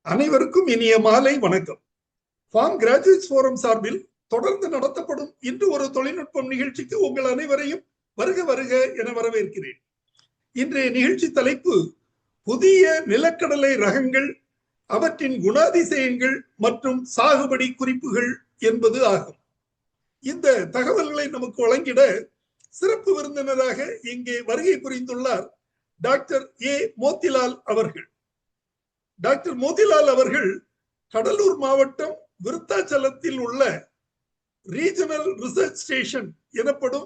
அனைவருக்கும் இனிய மாலை வணக்கம். ஃபார்ம் கிராஜுவேட்ஸ் ஃபோரம் சார்பில் தொடர்ந்து நடத்தப்படும் இன்று ஒரு தொழில்நுட்பம் நிகழ்ச்சிக்கு உங்கள் அனைவரையும் வருக வருக என வரவேற்கிறேன். இன்றைய நிகழ்ச்சி தலைப்பு புதிய நிலக்கடலை ரகங்கள், அவற்றின் குணாதிசயங்கள் மற்றும் சாகுபடி குறிப்புகள் என்பது ஆகும். இந்த தகவல்களை நமக்கு வழங்கிட சிறப்பு விருந்தினராக இங்கே வருகை புரிந்துள்ளார் டாக்டர் ஏ மோத்திலால் அவர்கள். டாக்டர் மோதிலால் அவர்கள் கடலூர் மாவட்டம் விருத்தாச்சலத்தில் உள்ள ரீஜனல் ரிசர்ச் ஸ்டேஷன் எனப்படும்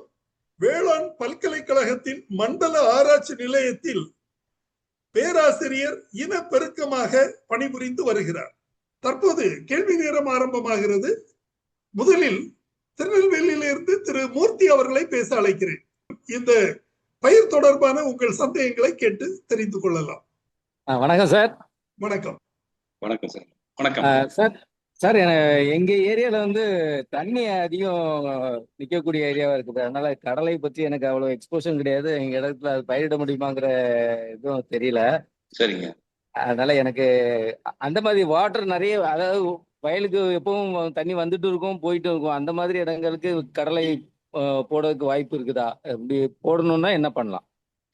வேளாண் பல்கலைக்கழகத்தின் மண்டல ஆராய்ச்சி நிலையத்தில் பேராசிரியர் இனப்பெருக்கமாக பணிபுரிந்து வருகிறார். தற்போது கேள்வி நேரம் ஆரம்பமாகிறது. முதலில் திருநெல்வேலியிலிருந்து திரு மூர்த்தி அவர்களை பேச அழைக்கிறேன். இந்த பயிர் தொடர்பான உங்கள் சந்தேகங்களை கேட்டு தெரிந்து கொள்ளலாம். வணக்கம் சார். வணக்கம். வணக்கம் சார். வணக்கம் சார். சார், எங்க ஏரியால தண்ணி அதிகம் நிக்கக்கூடிய ஏரியாவா இருக்குது. அதனால கடலை பத்தி எனக்கு அவ்வளவு எக்ஸ்போஷன் கிடையாது. எங்க இடத்துல அது பயிரிட முடியுமாங்கிற இதுவும் தெரியல. சரிங்க. அதனால எனக்கு அந்த மாதிரி வாட்டர் நிறைய, அதாவது வயலுக்கு எப்பவும் தண்ணி வந்துட்டு இருக்கும் போயிட்டு இருக்கும், அந்த மாதிரி இடங்களுக்கு கடலை போடுறதுக்கு வாய்ப்பு இருக்குதா? இப்படி போடணும்னா என்ன பண்ணலாம்?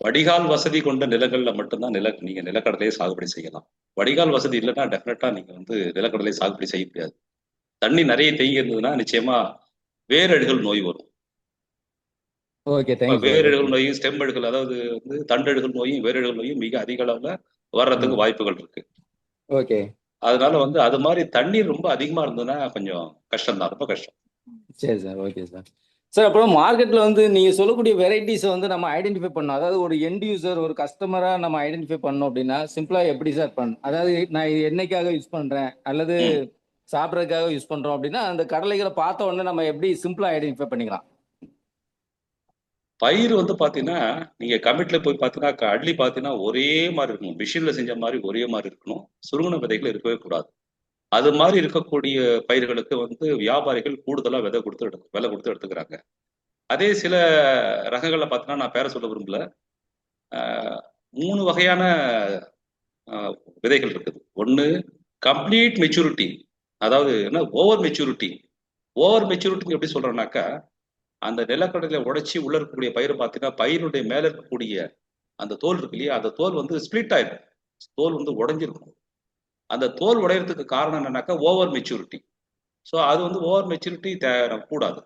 வடிகால் வசதி கொண்ட நிலங்கள்ல மட்டும்தான் நீங்க நிலக்கடலையை சாகுபடி செய்யலாம். வடிகால் வசதி இல்லைன்னா டெஃபினட்டா நீங்க நிலக்கடலை சாகுபடி செய்ய முடியாது. தண்ணி நிறைய தேங்கி இருந்ததுன்னா நிச்சயமா வேரழுகல் நோய் வரும். வேரழுகல் நோயும் ஸ்டெம் அழுகல், அதாவது தண்டழுகல் நோயும் வேரழுகல் நோயும் மிக அதிக அளவுல வர்றதுக்கு வாய்ப்புகள் இருக்கு. ஓகே. அதனால அது மாதிரி தண்ணீர் ரொம்ப அதிகமா இருந்ததுன்னா கொஞ்சம் கஷ்டம் தான், ரொம்ப கஷ்டம். சரி சார். Okay sir. சார், அப்புறம் மார்க்கெட்ல நீங்க சொல்லக்கூடிய வெரைட்டிஸை நம்ம ஐடென்டிஃபை பண்ணணும். அதாவது ஒரு எண்ட் யூசர், ஒரு கஸ்டமரா நம்ம ஐடென்டிஃபை பண்ணோம் அப்படின்னா சிம்பிளா எப்படி சார் பண்ணணும்? அதாவது நான் இது என்னைக்காக யூஸ் பண்றேன் அல்லது சாப்பிட்றதுக்காக யூஸ் பண்றோம் அப்படின்னா அந்த கடலைகளை பார்த்த உடனே நம்ம எப்படி சிம்பிளா ஐடென்டிஃபை பண்ணிக்கலாம்? பயிர் பாத்தீங்கன்னா நீங்க கமிட்ல போய் பாத்தீங்கன்னா அட்லி பாத்தீங்கன்னா ஒரே மாதிரி இருக்கணும், மிஷின்ல செஞ்ச மாதிரி ஒரே மாதிரி இருக்கணும், சுருங்கின விதைகள் இருக்கவே கூடாது. அது மாதிரி இருக்கக்கூடிய பயிர்களுக்கு வியாபாரிகள் கூடுதலா விலை கொடுத்து எடுத்துக்கிறாங்க. அதே சில ரகங்களை பார்த்தீங்கன்னா, நான் பேர சொல்ல விரும்பல, 3 வகையான விதைகள் இருக்குது. ஒன்று கம்ப்ளீட் மெச்சூரிட்டி, அதாவது என்ன ஓவர் மெச்சூரிட்டி. ஓவர் மெச்சூரிட்டி எப்படி சொல்றேன்னாக்கா, அந்த நிலக்கடலை உடைச்சி உள்ள இருக்கக்கூடிய பயிர் பார்த்தீங்கன்னா பயிரினுடைய மேல இருக்கக்கூடிய அந்த தோல் இருக்கு இல்லையா, அந்த தோல் ஸ்பிளிட் ஆயிடும், தோல் உடைஞ்சிருக்கும். அந்த தோல் உடையறதுக்கு காரணம் என்னன்னாக்கா ஓவர் மெச்சூரிட்டி. ஸோ அது ஓவர் மெச்சூரிட்டி கூடாது.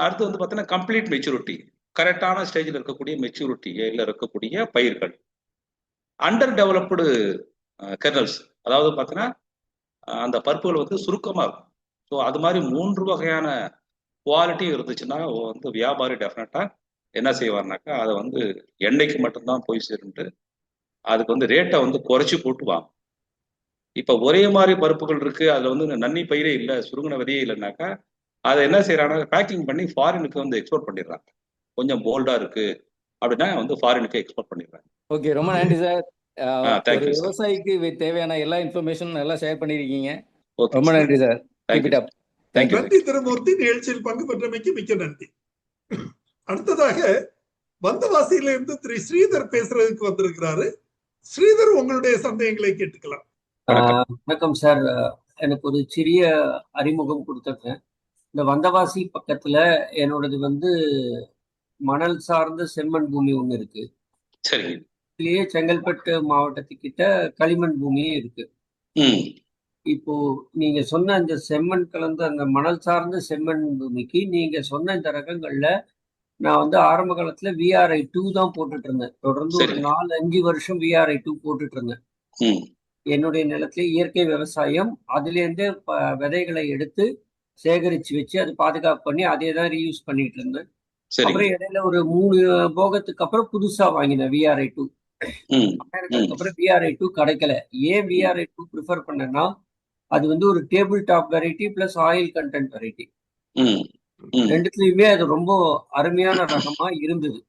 அடுத்து பார்த்தீங்கன்னா கம்ப்ளீட் மெச்சூரிட்டி, கரெக்டான ஸ்டேஜில் இருக்கக்கூடிய மெச்சூரிட்டியில் இருக்கக்கூடிய பயிர்கள். அண்டர் டெவலப்டு கெர்னல்ஸ், அதாவது பார்த்தீங்கன்னா அந்த பருப்புகள் சுருக்கமாக இருக்கும். ஸோ அது மாதிரி 3 வகையான குவாலிட்டி இருந்துச்சுன்னா வியாபாரி டெஃபினட்டா என்ன செய்வார்னாக்கா அதை எண்ணெய்க்கு மட்டும்தான் போய் சேருன்ட்டு அதுக்கு ரேட்டை குறைச்சி போட்டுவாங்க. இப்ப ஒரே மாதிரி பருப்புகள் இருக்கு, அதுல நன்னி பயிரே இல்லை, சுருங்கின விதையே இல்லைன்னாக்கா அதை என்ன செய்யறாங்க, பேக்கிங் பண்ணி ஃபாரினுக்கு எக்ஸ்போர்ட் பண்ணிடுறாங்க. கொஞ்சம் போல்டா இருக்கு அப்படின்னா ஃபாரினுக்கு எக்ஸ்போர்ட் பண்ணிடுறாங்க. ஓகே, ரொம்ப நன்றி சார். விவசாயிக்கு தேவையான எல்லா இன்ஃபர்மேஷன் எல்லாம் ஷேர் பண்ணிருக்கீங்க. ரொம்ப நன்றி சார். நன்றி திருமூர்த்தி. நிகழ்ச்சியில் பங்கு பெற்றமைக்கு மிக்க நன்றி. அடுத்ததாக வந்தவாசியிலிருந்து திரு ஸ்ரீதர் பேசுறதுக்கு வந்திருக்கிறாரு. ஸ்ரீதர், உங்களுடைய சந்தேகங்களை கேட்டுக்கலாம். வணக்கம் சார். எனக்கு ஒரு சிறிய அறிமுகம் கொடுத்துருக்கேன். இந்த வந்தவாசி பக்கத்துல என்னோடது மணல் சார்ந்த செம்மண் பூமி ஒண்ணு இருக்கு. இதுலயே செங்கல்பட்டு மாவட்டத்துக்கிட்ட களிமண் பூமியும் இருக்கு. இப்போ நீங்க சொன்ன அந்த செம்மண் கலந்து அந்த மணல் சார்ந்த செம்மண் பூமிக்கு நீங்க சொன்ன இந்த ரகங்கள்ல நான் ஆரம்ப காலத்துல VRI2 தான் போட்டுட்டு இருந்தேன். தொடர்ந்து ஒரு 4-5 வருஷம் VRI2 போட்டுட்டு இருந்தேன். என்னுடைய நிலத்திலே இயற்கை விவசாயம், அதுல இருந்தே விதைகளை எடுத்து சேகரிச்சு வச்சு அது பாதுகாப்பு பண்ணி அதே தான் ரீயூஸ் பண்ணிட்டு இருந்தேன். அப்புறம் இடையில ஒரு 3 போகத்துக்கு அப்புறம் புதுசா வாங்கினேன் VRI2. அதுக்கப்புறம் VRI2 கிடைக்கல. ஏன் VRI2 ப்ரிஃபர் பண்ணேன்னா அது ஒரு table top variety plus oil content variety. ரெண்டுத்துலயுமே அது ரொம்ப அருமையான ரகமா இருந்தது.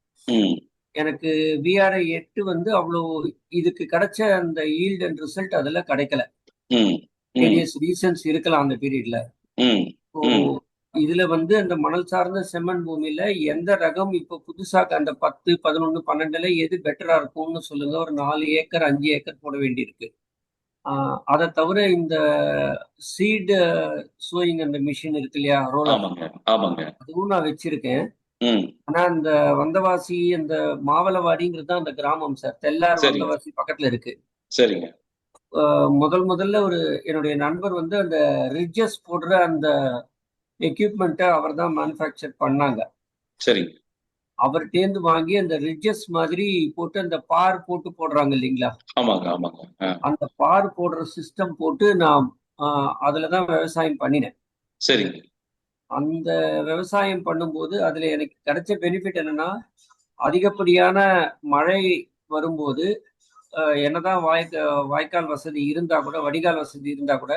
எனக்கு VRI8 அவ்வளவு இதுக்கு கிடைச்ச அந்த ஈல்ட் அண்ட் ரிசல்ட் அதுல கிடைக்கல. வேரியஸ் ரீசன்ஸ் இருக்கலாம் அந்த பீரியட்ல. இதுல அந்த மணல் சார்ந்த செம்மண் பூமியில எந்த ரகம் இப்ப புதுசா அந்த 10, 11, 12 எது பெட்டரா இருக்கும்னு சொல்லுங்க. ஒரு 4 ஏக்கர் 5 ஏக்கர் போட வேண்டியிருக்கு. அதை தவிர இந்த சீடு சோயிங் அந்த மிஷின் இருக்கு இல்லையா, ரோலர், ஆமாங்க ஆமாங்க. அதுவும் நான் வச்சிருக்கேன். ம் ஆனா இந்த வந்தவாசி அந்த மாவலவாடிங்கிறது தான் அந்த கிராமம் சார். தெல்லார் சரிங்க வந்தவாசி பக்கத்துல இருக்கு. சரிங்க முதல்ல ஒரு என்னுடைய நண்பர் வந்து அந்த ரிட்ஜஸ் போடுற அந்த எக்யூப்மெண்ட்டை அவர் தான் மேனுஃபேக்சர் பண்ணாங்க. சரிங்க. அவர்கிட்டேருந்து வாங்கி அந்த ரிட்ஜஸ் மாதிரி போட்டு அந்த பார் போட்டு போடுறாங்க இல்லைங்களா, ஆமாங்க ஆமாங்க. அந்த பார் போடுற சிஸ்டம் போட்டு நான் அதுல தான் விவசாயம் பண்ணினேன். சரிங்க அந்த விவசாயம் பண்ணும்போது அதுல எனக்கு கிடைச்ச பெனிஃபிட் என்னன்னா, அதிகப்படியான மழை வரும்போது என்னதான் வாய்க்கால் வசதி இருந்தா கூட, வடிகால் வசதி இருந்தா கூட,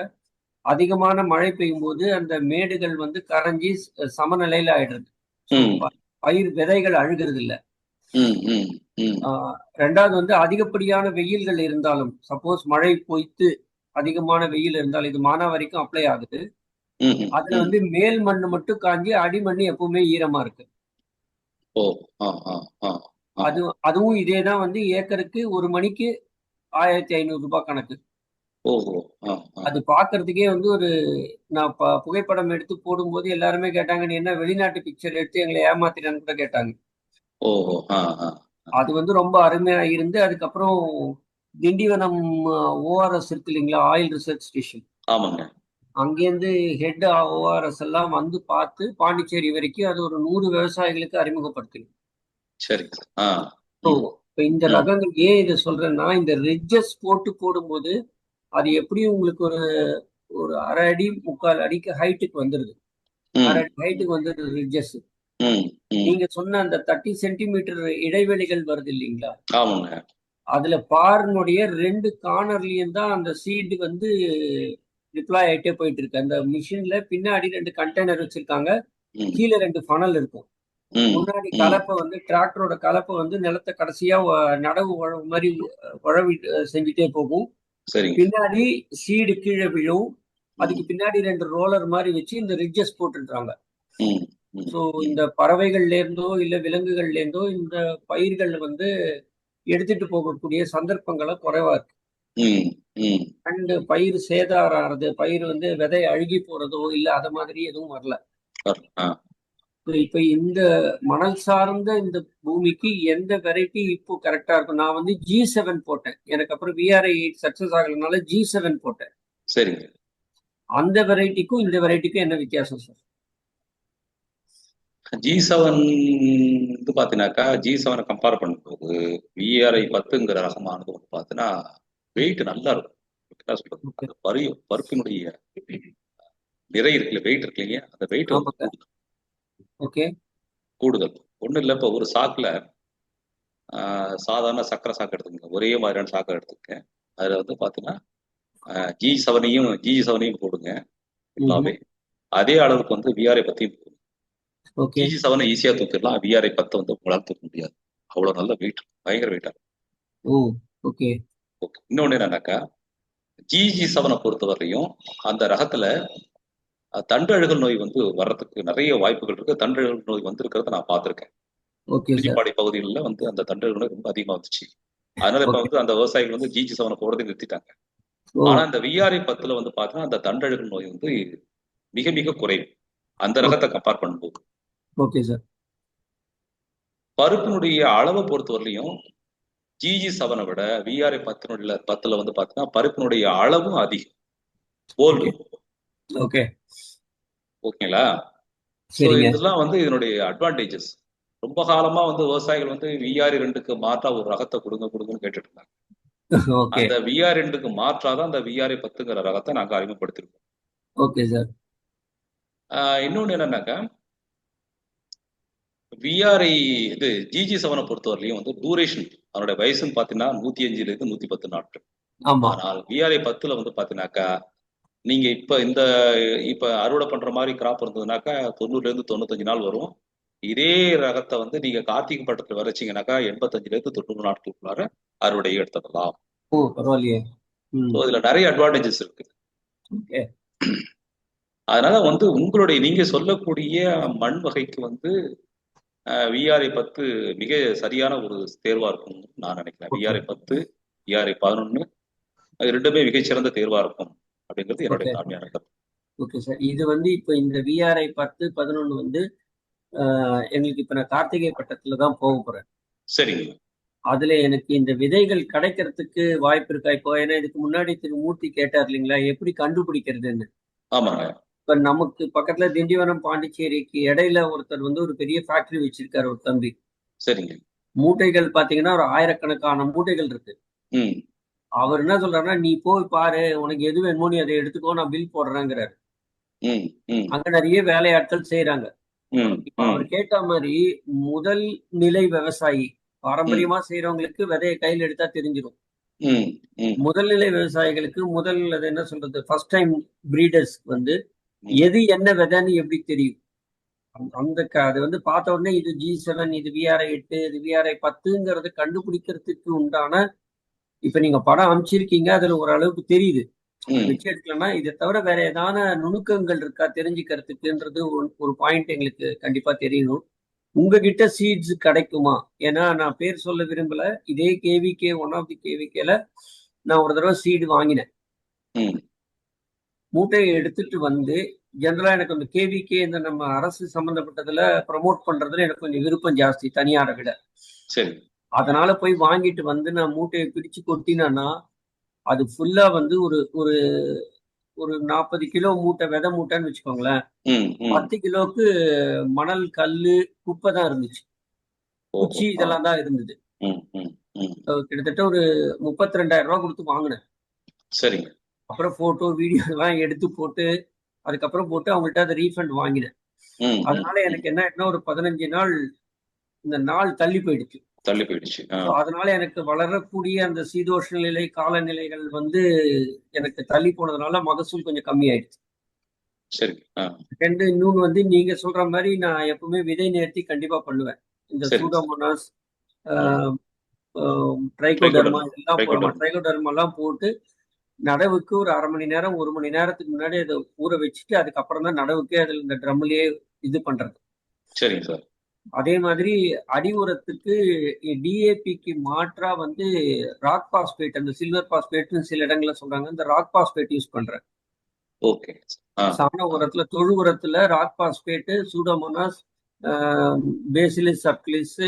அதிகமான மழை பெய்யும் போது அந்த மேடுகள் வந்து கரைஞ்சி சமநிலையில ஆயிடுறது. So, ம் பயிர் விதைகள் அழுகிறது இல்ல. ம் ம் ம் ரெண்டாவது வந்து அதிகப்படியான வெயில்கள் இருந்தாலும், சப்போஸ் மழை பொய்த்து அதிகமான வெயில் இருந்தால், இது மானாவாரிக்கும் அப்ளை ஆகுது. ம் அதுல ம். வந்து மேல் மண்ணு மட்டும் காஞ்சி அடிமண்ணு எப்பவுமே ஈரமா இருக்கு. ஓ ஆ ஆ ஆ ஆ. அதுவும் இதேதான் வந்து ஏக்கருக்கு ஒரு மணிக்கு 1500 ரூபாய் கணக்கு. ஓஹோ ஆ ஆ. அது பார்க்கறதுக்கே வந்து ஒரு நான் புகைப்படம் எடுத்து போடும்போது எல்லாருமே கேட்டாங்க, நீ என்ன வெளிநாட்டு பிக்சர் எடுத்து எங்களை ஏமாத்திட்டான்னு கூட கேட்டாங்க. ஓஹோ ஆ ஆ. அது வந்து ரொம்ப அருமையா இருந்து அதுக்கப்புறம் திண்டிவனம் ஓஆர்எஸ் இருக்கு இல்லைங்களா, ஆயில் ரிசர்ச் ஸ்டேஷன், ஆமாங்க. அங்கேருந்து ஹெட் ஓஆர்எஸ் எல்லாம் வந்து பார்த்து பாண்டிச்சேரி வரைக்கும் அது ஒரு 100 விவசாயிகளுக்கு அறிமுகப்படுத்தணும். சரிங்க சார். ஆ ஸோ ம் இப்போ இந்த ம் ரகங்கள் ஏன் இதை சொல்றேன்னா, இந்த ரிட்ஜஸ் போட்டு போடும்போது அது எப்படியும் உங்களுக்கு ஒரு ஒரு 1/2 அடி 3/4 அடிக்கு ஹைட்டுக்கு வந்துருது. ம் 1/2 அடி ஹைட்டுக்கு வந்துருது ரிட்ஜஸ். ம் ம். நீங்க சொன்ன அந்த 30 சென்டிமீட்டர் இடைவெளிகள் வருது இல்லைங்களா, ஆமாங்க. அதுல பார்னுடைய 2 கார்னர்லயும் தான் அந்த சீடு வந்து டிப்ளாய் ஆயிட்டே போயிட்டு இருக்கு. அந்த மிஷின்ல பின்னாடி 2 கண்டெய்னர் வச்சிருக்காங்க, ம் கீழே 2 ஃபனல் இருக்கும். ம் முன்னாடி ம். கலப்பை வந்து டிராக்டரோட கலப்பை வந்து நிலத்தை கடைசியா நடவு உழவு மாதிரி உழவி செஞ்சுட்டே போகும். சரிங்க. பின்னாடி சீடு கீழே விழும். அதுக்கு பின்னாடி 2 ரோலர் மாதிரி வச்சு இந்த ரிட்ஜஸ் போட்டுருக்காங்க. ம் ம் ஸோ இந்த பறவைகள்ல இருந்தோ இல்ல விலங்குகள்ல இருந்தோ இந்த பயிர்கள் வந்து எடுத்துட்டு போகக்கூடிய சந்தர்ப்பங்களை குறைவா இருக்கு. ம் ம். அண்ட் பயிர் சேதாரம் ஆறது, பயிர் வந்து விதை அழுகி போறதோ இல்ல அத மாதிரி எதுவும் வரல. ஆ இப்ப இந்த மணல் சார்ந்த இந்த பூமிக்கு எந்த வெரைட்டி இப்போ கரெக்டா இருக்கும்? நான் வந்து G7 போட்டேன். எனக்கு அப்புறம் VRI 8 சக்சஸ் ஆகலனால G7 போட்டேன். சரிங்க. அந்த வெரைட்டிக்கும் இந்த வெரைட்டிக்கும் என்ன வித்தியாசம் சார்? G7 வந்து பாத்தீங்கன்னாக்கா G7 கம்பேர் பண்ணும்போது VRI 10ங்கிற ரகமானது வந்து பாத்தீங்கன்னா வெயிட் நல்லா இருக்கும். என்ன சொல்றது, அந்த பருப்பினுடைய நிறை இருக்குல்ல, வெயிட் இருக்கு இல்லையா, அந்த வெயிட் வந்து ஆமாங்க. கூடுதல் ஓகே. கூடுதல். ஒண்ணும் இல்லை, இப்போ ஒரு சாக்குல சாதாரண சக்கரை சாக்கு எடுத்துக்கங்க, ஒரே மாதிரியான சாக்கை எடுத்துக்கங்க. அதுல வந்து பாத்தீங்கன்னா G7 போடுங்க ஃபுல்லாவே. அதே அளவுக்கு வந்து VRI 10 போடுங்க. ஓகே. G7 ஈஸியா தூக்கிடலாம், VRI 10 வந்து உங்களால் தூக்க முடியாது. அவ்வளவு நல்ல வெயிட், பயங்கர வெயிட்டா. ஓ ஓகே. ஓகே. இன்னொன்னு என்னன்னாக்கா, G7 பொறுத்தவரையும் அந்த ரகத்துல தண்டு அழுகல் நோய் வந்து வர்றதுக்கு நிறைய வாய்ப்புகள் இருக்கு. தண்டு அழுகல் நோய் வந்திருக்கிறத நான் பார்த்திருக்கேன். Okay sir. குறிஞ்சிப்பாடி பகுதிகளில் வந்து அந்த தண்டு அழுகல் நோய் ரொம்ப அதிகமா வந்துச்சு. அதனால இப்ப வந்து அந்த விவசாயிகள் வந்து G7 போடுறதை நிறுத்திட்டாங்க. ஆனா இந்த VRI 10 வந்து பாத்தீங்கன்னா அந்த தண்டு அழுகல் நோய் வந்து மிக மிக குறைவு அந்த ரகத்தை கம்பேர் பண்ணும்போது. Okay sir. பருப்பினுடைய அளவை பொறுத்தவரையிலையும் G7 விட VRI 10 வந்து பாத்தீங்கன்னா பருப்பினுடைய அளவும் அதிகம். ஓகே. ஓகேங்களா? ஸோ இதெல்லாம் வந்து இதனுடைய அட்வான்டேஜஸ். ரொம்ப காலமா வந்து விவசாயிகள் வந்து VRI 2க்கு மாற்றா ஒரு ரகத்தை கொடுங்கன்னு கேட்டுட்டு இருந்தாங்க. அந்த VRI 2க்கு மாற்றாதான் அந்த VRI 10ங்கிற ரகத்தை நாங்க அறிமுகப்படுத்திருக்கோம். Okay sir. இன்னொன்னு என்னன்னாக்கா, VRI இது G7 பொறுத்தவரையிலையும் வந்து டூரேஷன், அதனுடைய வயசுன்னு பாத்தீங்கன்னா 105 இருந்து 110 நாட்கள். ஆனால் VRI 10 வந்து பாத்தீங்கன்னாக்கா, நீங்க இப்ப அறுவடை பண்ற மாதிரி கிராப் இருந்ததுனாக்கா 90 இருந்து 95 நாள் வரும். இதே ரகத்தை வந்து நீங்க கார்த்திகை பட்டத்துல விதைச்சீங்கன்னாக்கா 85 இருந்து 90 நாட்களுக்குள்ளார அறுவடையை எடுத்துடலாம். ஓ பரவாயில்லையே. இதுல நிறைய அட்வான்டேஜஸ் இருக்கு. அதனால வந்து உங்களுடைய நீங்க சொல்லக்கூடிய மண் வகைக்கு வந்து VRI 10 மிக சரியான ஒரு தேர்வா இருக்கும் நான் நினைக்கிறேன். VRI 10, VRI 11, அது ரெண்டுமே மிகச்சிறந்த தேர்வா இருக்கும் அப்படிங்கிறது என்னுடைய ஓகே தாழ்மையான கருத்து. Okay sir. இது வந்து இப்போ இந்த விஆர்ஐ 10, 11 வந்து எங்களுக்கு இப்போ நான் கார்த்திகை பட்டத்துல தான் போக போறேன். சரிங்க. அதுல எனக்கு இந்த விதைகள் கிடைக்கிறதுக்கு வாய்ப்பு இருக்கா? இப்போ ஏன்னா இதுக்கு முன்னாடி திரு மூர்த்தி கேட்டார் இல்லைங்களா, எப்படி கண்டுபிடிக்கிறதுன்னு. ஆமாங்க. இப்ப நமக்கு பக்கத்துல திண்டிவனம் பாண்டிச்சேரிக்கு இடையில ஒருத்தர் வந்து ஒரு பெரிய ஃபேக்டரி வச்சிருக்காரு ஒரு தம்பி. சரிங்க. மூட்டைகள் பாத்தீங்கன்னா ஒரு ஆயிரக்கணக்கான மூட்டைகள் இருக்கு. ம் அவர் என்ன சொல்றாருன்னா, நீ போய் பாரு, உனக்கு எது வேணுமோ நீ அதை எடுத்துக்கோ, நான் பில் போடுறேங்கிறாரு. ம் ம் அங்க நிறைய வேலையாட்கள் செய்யறாங்க. ம் இப்ப அவர் கேட்ட மாதிரி முதல் நிலை விவசாயி பாரம்பரியமா செய்யறவங்களுக்கு விதையை கையில் எடுத்தா தெரிஞ்சிடும். ம் ம் முதல்நிலை விவசாயிகளுக்கு அது என்ன சொல்றது, ஃபர்ஸ்ட் டைம் பிரீடர்ஸ் வந்து எது என்ன விதைன்னு எப்படி தெரியும்? அது வந்து பார்த்த உடனே இது G7, இது விஆர்ஐ 8, இது விஆர்ஐ 10ங்கிறத கண்டுபிடிக்கிறதுக்கு உண்டான இப்ப நீங்க படம் அமைச்சிருக்கீங்க, அதுல ஓரளவுக்கு தெரியுது. வச்சு எடுக்கலன்னா இதை தவிர வேற ஏதான நுணுக்கங்கள் இருக்கா தெரிஞ்சுக்கிறதுக்குன்றது ஒரு பாயிண்ட் எங்களுக்கு கண்டிப்பா தெரியணும். உங்ககிட்ட சீட்ஸ் கிடைக்குமா? ஏன்னா நான் பேர் சொல்ல விரும்பல. இதே கேவிகே ஒன் ஆஃப் தி கேவிகேல நான் ஒரு தடவை சீடு வாங்கினேன். மூட்டையை எடுத்துட்டு வந்து ஜெனரலா எனக்கு அந்த கேவிகே இந்த நம்ம அரசு சம்பந்தப்பட்டதுல ப்ரமோட் பண்றதுல எனக்கு கொஞ்சம் விருப்பம் ஜாஸ்தி தனியாரை விட. சரி. அதனால போய் வாங்கிட்டு வந்து நான் மூட்டையை பிரிச்சு கொட்டினேன்னா அது ஃபுல்லா வந்து ஒரு ஒரு ஒரு 40 கிலோ மூட்டை விதை மூட்டைன்னு வச்சுக்கோங்களேன். 10 கிலோவுக்கு மணல், கல்லு, குப்பை தான் இருந்துச்சு. குச்சி இதெல்லாம் தான் இருந்தது. கிட்டத்தட்ட ஒரு 32,000 ரூபாய் கொடுத்து வாங்கினேன். சரிங்க. அப்புறம் போட்டோ வீடியோ எல்லாம் எடுத்து போட்டு அதுக்கப்புறம் போட்டு அவங்கள்ட்ட அதை ரீஃபண்ட் வாங்கினேன். அதனால எனக்கு என்ன ஆயிடுச்சுன்னா ஒரு 15 நாள் இந்த நாள் தள்ளி போயிடுச்சு. அதனால எனக்கு வளரக்கூடிய அந்த சீதோஷ்ண நிலை காலநிலைகள் வந்து எனக்கு தள்ளி போனதுனால மகசூல் கொஞ்சம் கம்மி ஆயிடுச்சு. சரி. இன்னொன்னு வந்து நீங்க சொல்ற மாதிரி நான் எப்பவுமே விதை நேர்த்தி கண்டிப்பா பண்ணுவேன். இந்த சூடோமோனாஸ், ட்ரைகோடர்மா எல்லாம் ட்ரைகோடர்மா எல்லாம் போட்டு நடவுக்கு ஒரு 1/2 மணி நேரம் 1 மணி நேரத்துக்கு முன்னாடி அதை ஊற வச்சுட்டு அதுக்கப்புறம் தான் நடவுக்கே அதில் இந்த ட்ரம்லயே இது பண்றது. சரிங்க சார். அதே மாதிரி அடி உரத்துக்கு டிஏபிக்கு மாற்றா வந்து ராக் பாஸ்பேட், அந்த சில்வர் பாஸ்பேட்னு சில இடங்கள்ல சொல்றாங்க, இந்த ராக் பாஸ்பேட் யூஸ் பண்றேன். ஓகே. சாண உரத்துல, தொழு உரத்துல rock phosphate, Pseudomonas, bacillus subtilis,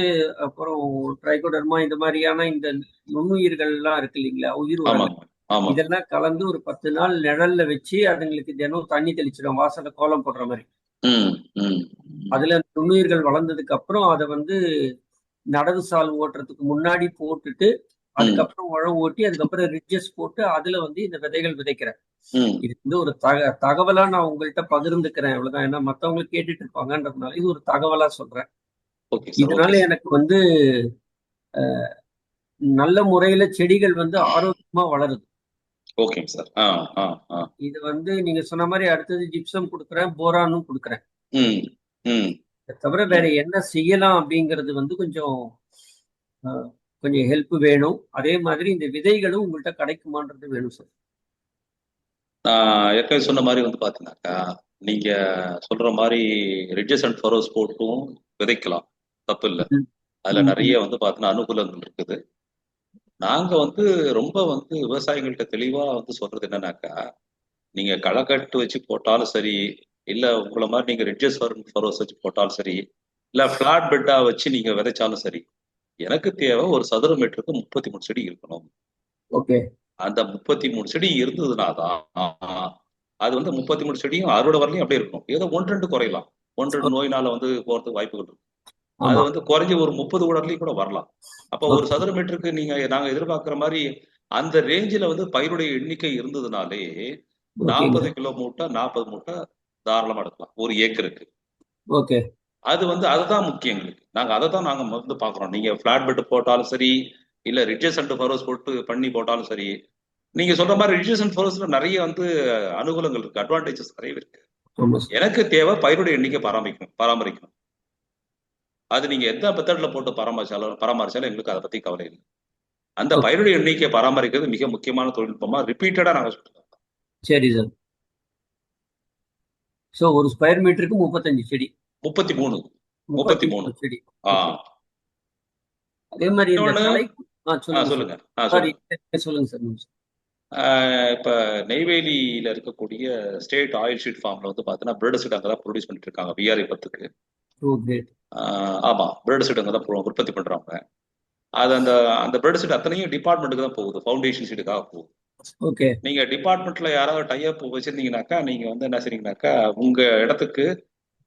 அப்புறம் ட்ரைகோடர்மா, இந்த மாதிரியான இந்த நுண்ணுயிர்கள் எல்லாம் இருக்கு இல்லைங்களா, உயிர் உரங்கள், இதெல்லாம் கலந்து ஒரு 10 நாள் நிழல்ல வச்சு அதுங்களுக்கு தினம் தண்ணி தெளிச்சிடும், வாசல கோலம் போடுற மாதிரி. அதுல நுண்ணுயிர்கள் வளர்ந்ததுக்கு அப்புறம் அதை வந்து நடவு சால் ஓட்டுறதுக்கு முன்னாடி போட்டுட்டு அதுக்கப்புறம் உழவு ஓட்டி அதுக்கப்புறம் ரிட்ஜஸ் போட்டு அதுல வந்து இந்த விதைகள் விதைக்கிறேன். இது வந்து ஒரு தகவலா நான் உங்கள்கிட்ட பகிர்ந்துக்கிறேன், அவ்வளவுதான். ஏன்னா மத்தவங்க கேட்டுட்டு இருப்பாங்கன்றதுனால இது ஒரு தகவலா சொல்றேன். இதனால எனக்கு வந்து நல்ல முறையில செடிகள் வந்து ஆரோக்கியமா வளருது. ஓகேங்க சார். இது வந்து நீங்க சொன்ன மாதிரி அடுத்தது ஜிப்சம் கொடுக்குறேன், போரானும் கொடுக்குறேன். தவிர வேற என்ன செய்யலாம் அப்படிங்கிறது வந்து கொஞ்சம் ஹெல்ப் வேணும். அதே மாதிரி இந்த விதைகளும் உங்கள்கிட்ட கிடைக்குமான்றது வேணும் சார். நான் ஏற்கனவே சொன்ன மாதிரி வந்து பாத்தீங்கன்னாக்கா நீங்க சொல்ற மாதிரி ரிட்ஜஸ் அண்ட் ஃபரோஸ் போட்டும் விதைக்கலாம், தப்பு இல்லை. அதுல நிறைய வந்து பாத்தீங்கன்னா அனுகூலங்கள் இருக்குது. நாங்க வந்து ரொம்ப வந்து விவசாயிகள்கிட்ட தெளிவா வந்து சொல்றது என்னன்னாக்கா, நீங்க களக்கட்டு வச்சு போட்டாலும் சரி, இல்ல உங்களை மாதிரி நீங்க ரிட்ஜஸ் ஃபரோஸ் வச்சு போட்டாலும் சரி, இல்ல பிளாட் பெட்டா வச்சு நீங்க விதைச்சாலும் சரி, எனக்கு தேவை ஒரு சதுர மீட்டருக்கு 33 செடி இருக்கணும். ஓகே. அந்த 33 செடி இருந்ததுனாதான் அது வந்து 33 செடியும் அறுவடை வரலையும் அப்படியே இருக்கும். ஏதோ 1-2 குறையலாம், 1-2 நோயினால வந்து போறதுக்கு வாய்ப்புகள் இருக்கும். அது வந்து குறைஞ்சி ஒரு 30 உடர்லையும் கூட வரலாம். அப்ப ஒரு சதுர மீட்டருக்கு நாங்க எதிர்பார்க்கிற மாதிரி அந்த ரேஞ்சில வந்து பயிருடைய எண்ணிக்கை இருந்ததுனாலே 40 கிலோ மூட்டை 40 மூட்டை தாராளமா எடுக்கலாம் ஒரு ஏக்கருக்கு. ஓகே. அது வந்து அதுதான் முக்கியம் எங்களுக்கு. நாங்க அதை தான் நாங்க வந்து பாக்குறோம். நீங்க பிளாட் பெட் போட்டாலும் சரி, இல்ல ரிட்ஜஸ் அண்ட் ஃபரோஸ் பண்ணி போட்டாலும் சரி, நீங்க சொல்ற மாதிரி ரிட்ஜஸ் அண்ட் ஃபரோஸ்ல நிறைய வந்து அனுகூலங்கள் இருக்கு, அட்வான்டேஜஸ் நிறைய இருக்கு. எனக்கு தேவை பயிருடைய எண்ணிக்கை பராமரிக்கணும். அது நீங்க எந்த மெத்தட்ல போட்டு பராமரிச்சாலும் எங்களுக்கு அதை பத்தி கவலை இல்லை. அந்த பயிருடைய எண்ணிக்கையை பராமரிக்கிறது மிக முக்கியமான தொழில்நுட்பமா ரிப்பீட்டடா நாங்க சொல்றோம். சரி சார். சோ ஒரு ஸ்கொயர் மீட்டருக்கு 35 செடி, 33 செடி. அதே மாதிரி சொல்லுங்க. சொல்லுங்க சார். இப்ப நெய்வேலியில இருக்கக்கூடிய ஸ்டேட் ஆயில் ஷீட் ஃபார்ம்ல வந்து பாத்தீங்கன்னா பிரெட் சீட் அங்கதான் ப்ரொடியூஸ் பண்ணிட்டு இருக்காங்க விஆர்ஐ 10க்கு. ஆமா, பிரெட் சீட் அங்கதான் உற்பத்தி பண்றாங்க. அது அந்த அந்த பிரெட் சீட் அத்தனையும் டிபார்ட்மெண்ட்டுக்கு தான் போகுது, ஃபவுண்டேஷன் சீட்டுக்காக போகுது. ஓகே. நீங்க டிபார்ட்மெண்ட்ல யாராவது டைப் வச்சிருந்தீங்கன்னாக்கா நீங்க வந்து என்ன செய்றீங்கன்னாக்கா உங்க இடத்துக்கு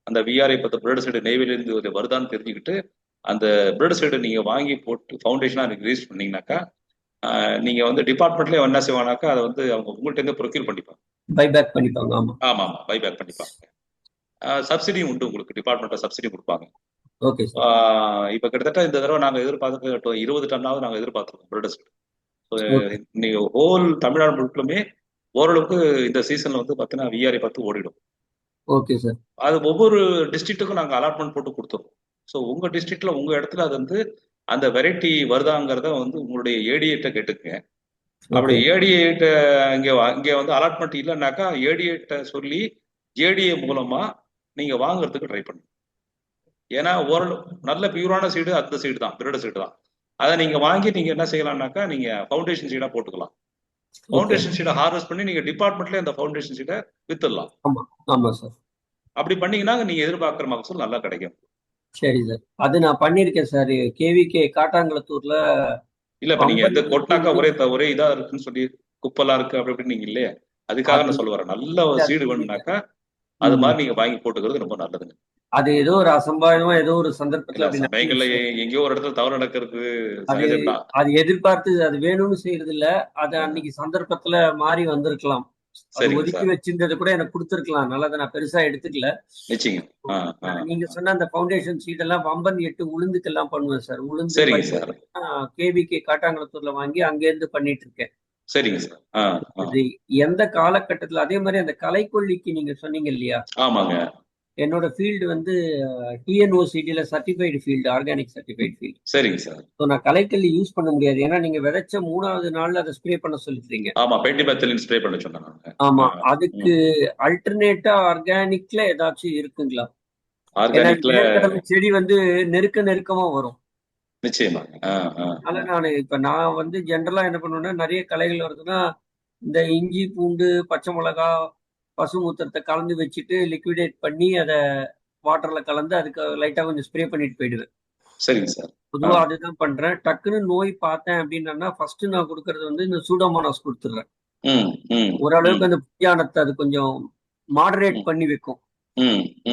அந்த விஆர்ஐ 10 பிரெட் சீட் நெய்வேலியில இருந்து வருதான்னு தெரிஞ்சுக்கிட்டு அந்த பிரெட் சீட்டை நீங்க வாங்கி போட்டு ஃபவுண்டேஷனா ரிலீஸ் பண்ணீங்கன்னாக்கா நீங்க வந்து டிபார்ட்மெண்ட்லயே என்ன செய்வாங்கனாக்கா அதை வந்து அவங்க உங்கள்ட்ட இருந்து ப்ரொக்யூர் பண்ணிப்பாங்க, பைபேக் பண்ணிப்பாங்க. ஆமா ஆமா ஆமா, பைபேக் பண்ணிப்பாங்க. சப்சிடியும் உண்டு, உங்களுக்கு டிபார்ட்மெண்ட்ல சப்சிடி கொடுப்பாங்க. Okay sir. இப்ப கிட்டத்தட்ட இந்த தடவை நாங்க எதிர்பார்த்து 20 டன்னாவது நாங்க எதிர்பார்த்துருக்கோம் பிரெட் சீட். நீங்க ஹோல் தமிழ்நாடு முழுக்கலுமே ஓரளவுக்கு இந்த சீசன்ல வந்து பாத்தீங்கன்னா விஆர்ஐ 10 ஓடிடும். Okay sir. அது ஒவ்வொரு டிஸ்ட்ரிக்ட்டுக்கும் நாங்க அலாட்மெண்ட் போட்டு கொடுத்துருவோம். ஸோ உங்க டிஸ்ட்ரிக்ட்ல உங்க இடத்துல அது வந்து அந்த வெரைட்டி வருதாங்கிறத வந்து உங்களுடைய ஏடிஏட்ட கேட்டுக்குங்க. அப்படி ஏடிஏட்ட இங்க வந்து அலாட்மெண்ட் இல்லைன்னாக்கா ஏடிஏட்ட சொல்லி ஜேடிஏ மூலமா நீங்க வாங்குறதுக்கு ட்ரை பண்ணுங்க. ஏன்னா ஓரளவு நல்ல பியூரான சீடு அந்த சீடு தான், பிரெட் சீடு தான். அதை நீங்க வாங்கி நீங்க என்ன செய்யலாம்னாக்கா நீங்க ஃபவுண்டேஷன் சீடா போட்டுக்கலாம். ஃபவுண்டேஷன் சீடை ஹார்வெஸ்ட் பண்ணி நீங்க டிபார்ட்மெண்ட்ல அந்த ஃபவுண்டேஷன் சீடை வித்துடலாம். ஆமா சார். அப்படி பண்ணீங்கன்னா நீங்க எதிர்பார்க்குற மகசூல் நல்லா கிடைக்கும். சரி சார், அது நான் பண்ணிருக்கேன் சார். கேவிகே காட்டாங்குளத்தூர்ல. இல்ல இப்ப நீங்க எந்த கொட்டினாக்கா ஒரே இதா இருக்குன்னு சொல்லி குப்பெல்லாம் இருக்கு அப்படி இப்படி நீங்க இல்லையே, அதுக்காக நான் சொல்ல வரேன். நல்ல சீடு வேணும்னாக்கா அது மாதிரி நீங்க வாங்கி போட்டுக்கிறது ரொம்ப நல்லதுங்க. அது ஏதோ ஒரு அசம்பாவிதமா ஏதோ ஒரு சந்தர்ப்பத்துல சமயங்கள்ல எங்கேயோ ஒரு இடத்துல தவறு நடக்கிறது அது எதிர்பார்த்து அது வேணும்னு செய்யறது இல்ல. அது அன்னைக்கு சந்தர்ப்பத்துல மாறி வந்திருக்கலாம். ஒதுக்கி வச்சிருந்தது கூட எனக்கு கொடுத்துருக்கலாம். நல்லதை நான் பெருசா எடுத்துக்கல. நீங்க சொன்ன அந்த ஃபவுண்டேஷன் சீட் எல்லாம் வம்பன் 8 உளுந்துக்கெல்லாம் பண்ணுவேன் சார். உளுந்து கேவிகே காட்டாங்குளத்தூர்ல வாங்கி அங்க இருந்து பண்ணிட்டு இருக்கேன். சரிங்க சார். இது எந்த காலகட்டத்துல அதே மாதிரி அந்த களைக்கொல்லிக்கு நீங்க சொன்னீங்க இல்லையா? ஆமாங்க. என்னோட ஃபீல்டு வந்து டிஎன்ஓசிடில certified field, organic certified field. சரிங்க சார். ஸோ நான் களைக்கொல்லி யூஸ் பண்ண முடியாது. ஏன்னா நீங்க விதைச்ச 3வது நாள்ல அதை ஸ்ப்ரே பண்ண சொல்லிட்டீங்க. ஆமா, பென்டிமெத்திலின் ஸ்ப்ரே பண்ண சொன்னாங்க. ஆமா, அதுக்கு அல்டர்னேட்டா ஆர்கானிக்ல ஏதாச்சும் இருக்குங்களா? ஆர்கானிக்ல செடி வந்து நெருக்கமா வரும். நிச்சயமா. அதனால நான் வந்து ஜென்ரலா என்ன பண்ணுவேன்னா, நிறைய களைகள் வருதுன்னா இந்த இஞ்சி பூண்டு பச்சை மிளகா பசுமூத்திரத்தை கலந்து வச்சுட்டு லிக்விடேட் பண்ணி அதை வாட்டர்ல கலந்து அதுக்கு லைட்டா கொஞ்சம் ஸ்ப்ரே பண்ணிட்டு போயிடுவேன். சரிங்க சார். பொதுவா அதுதான் பண்றேன். டக்குன்னு நோய் பார்த்தேன் அப்படின்னா ஃபர்ஸ்ட் நான் கொடுக்கறது வந்து இந்த சூடோமோனாஸ் கொடுத்துடுறேன். ஓரளவுக்கு அந்த புதியானத்தை அது கொஞ்சம் மாடரேட் பண்ணி வைக்கும்.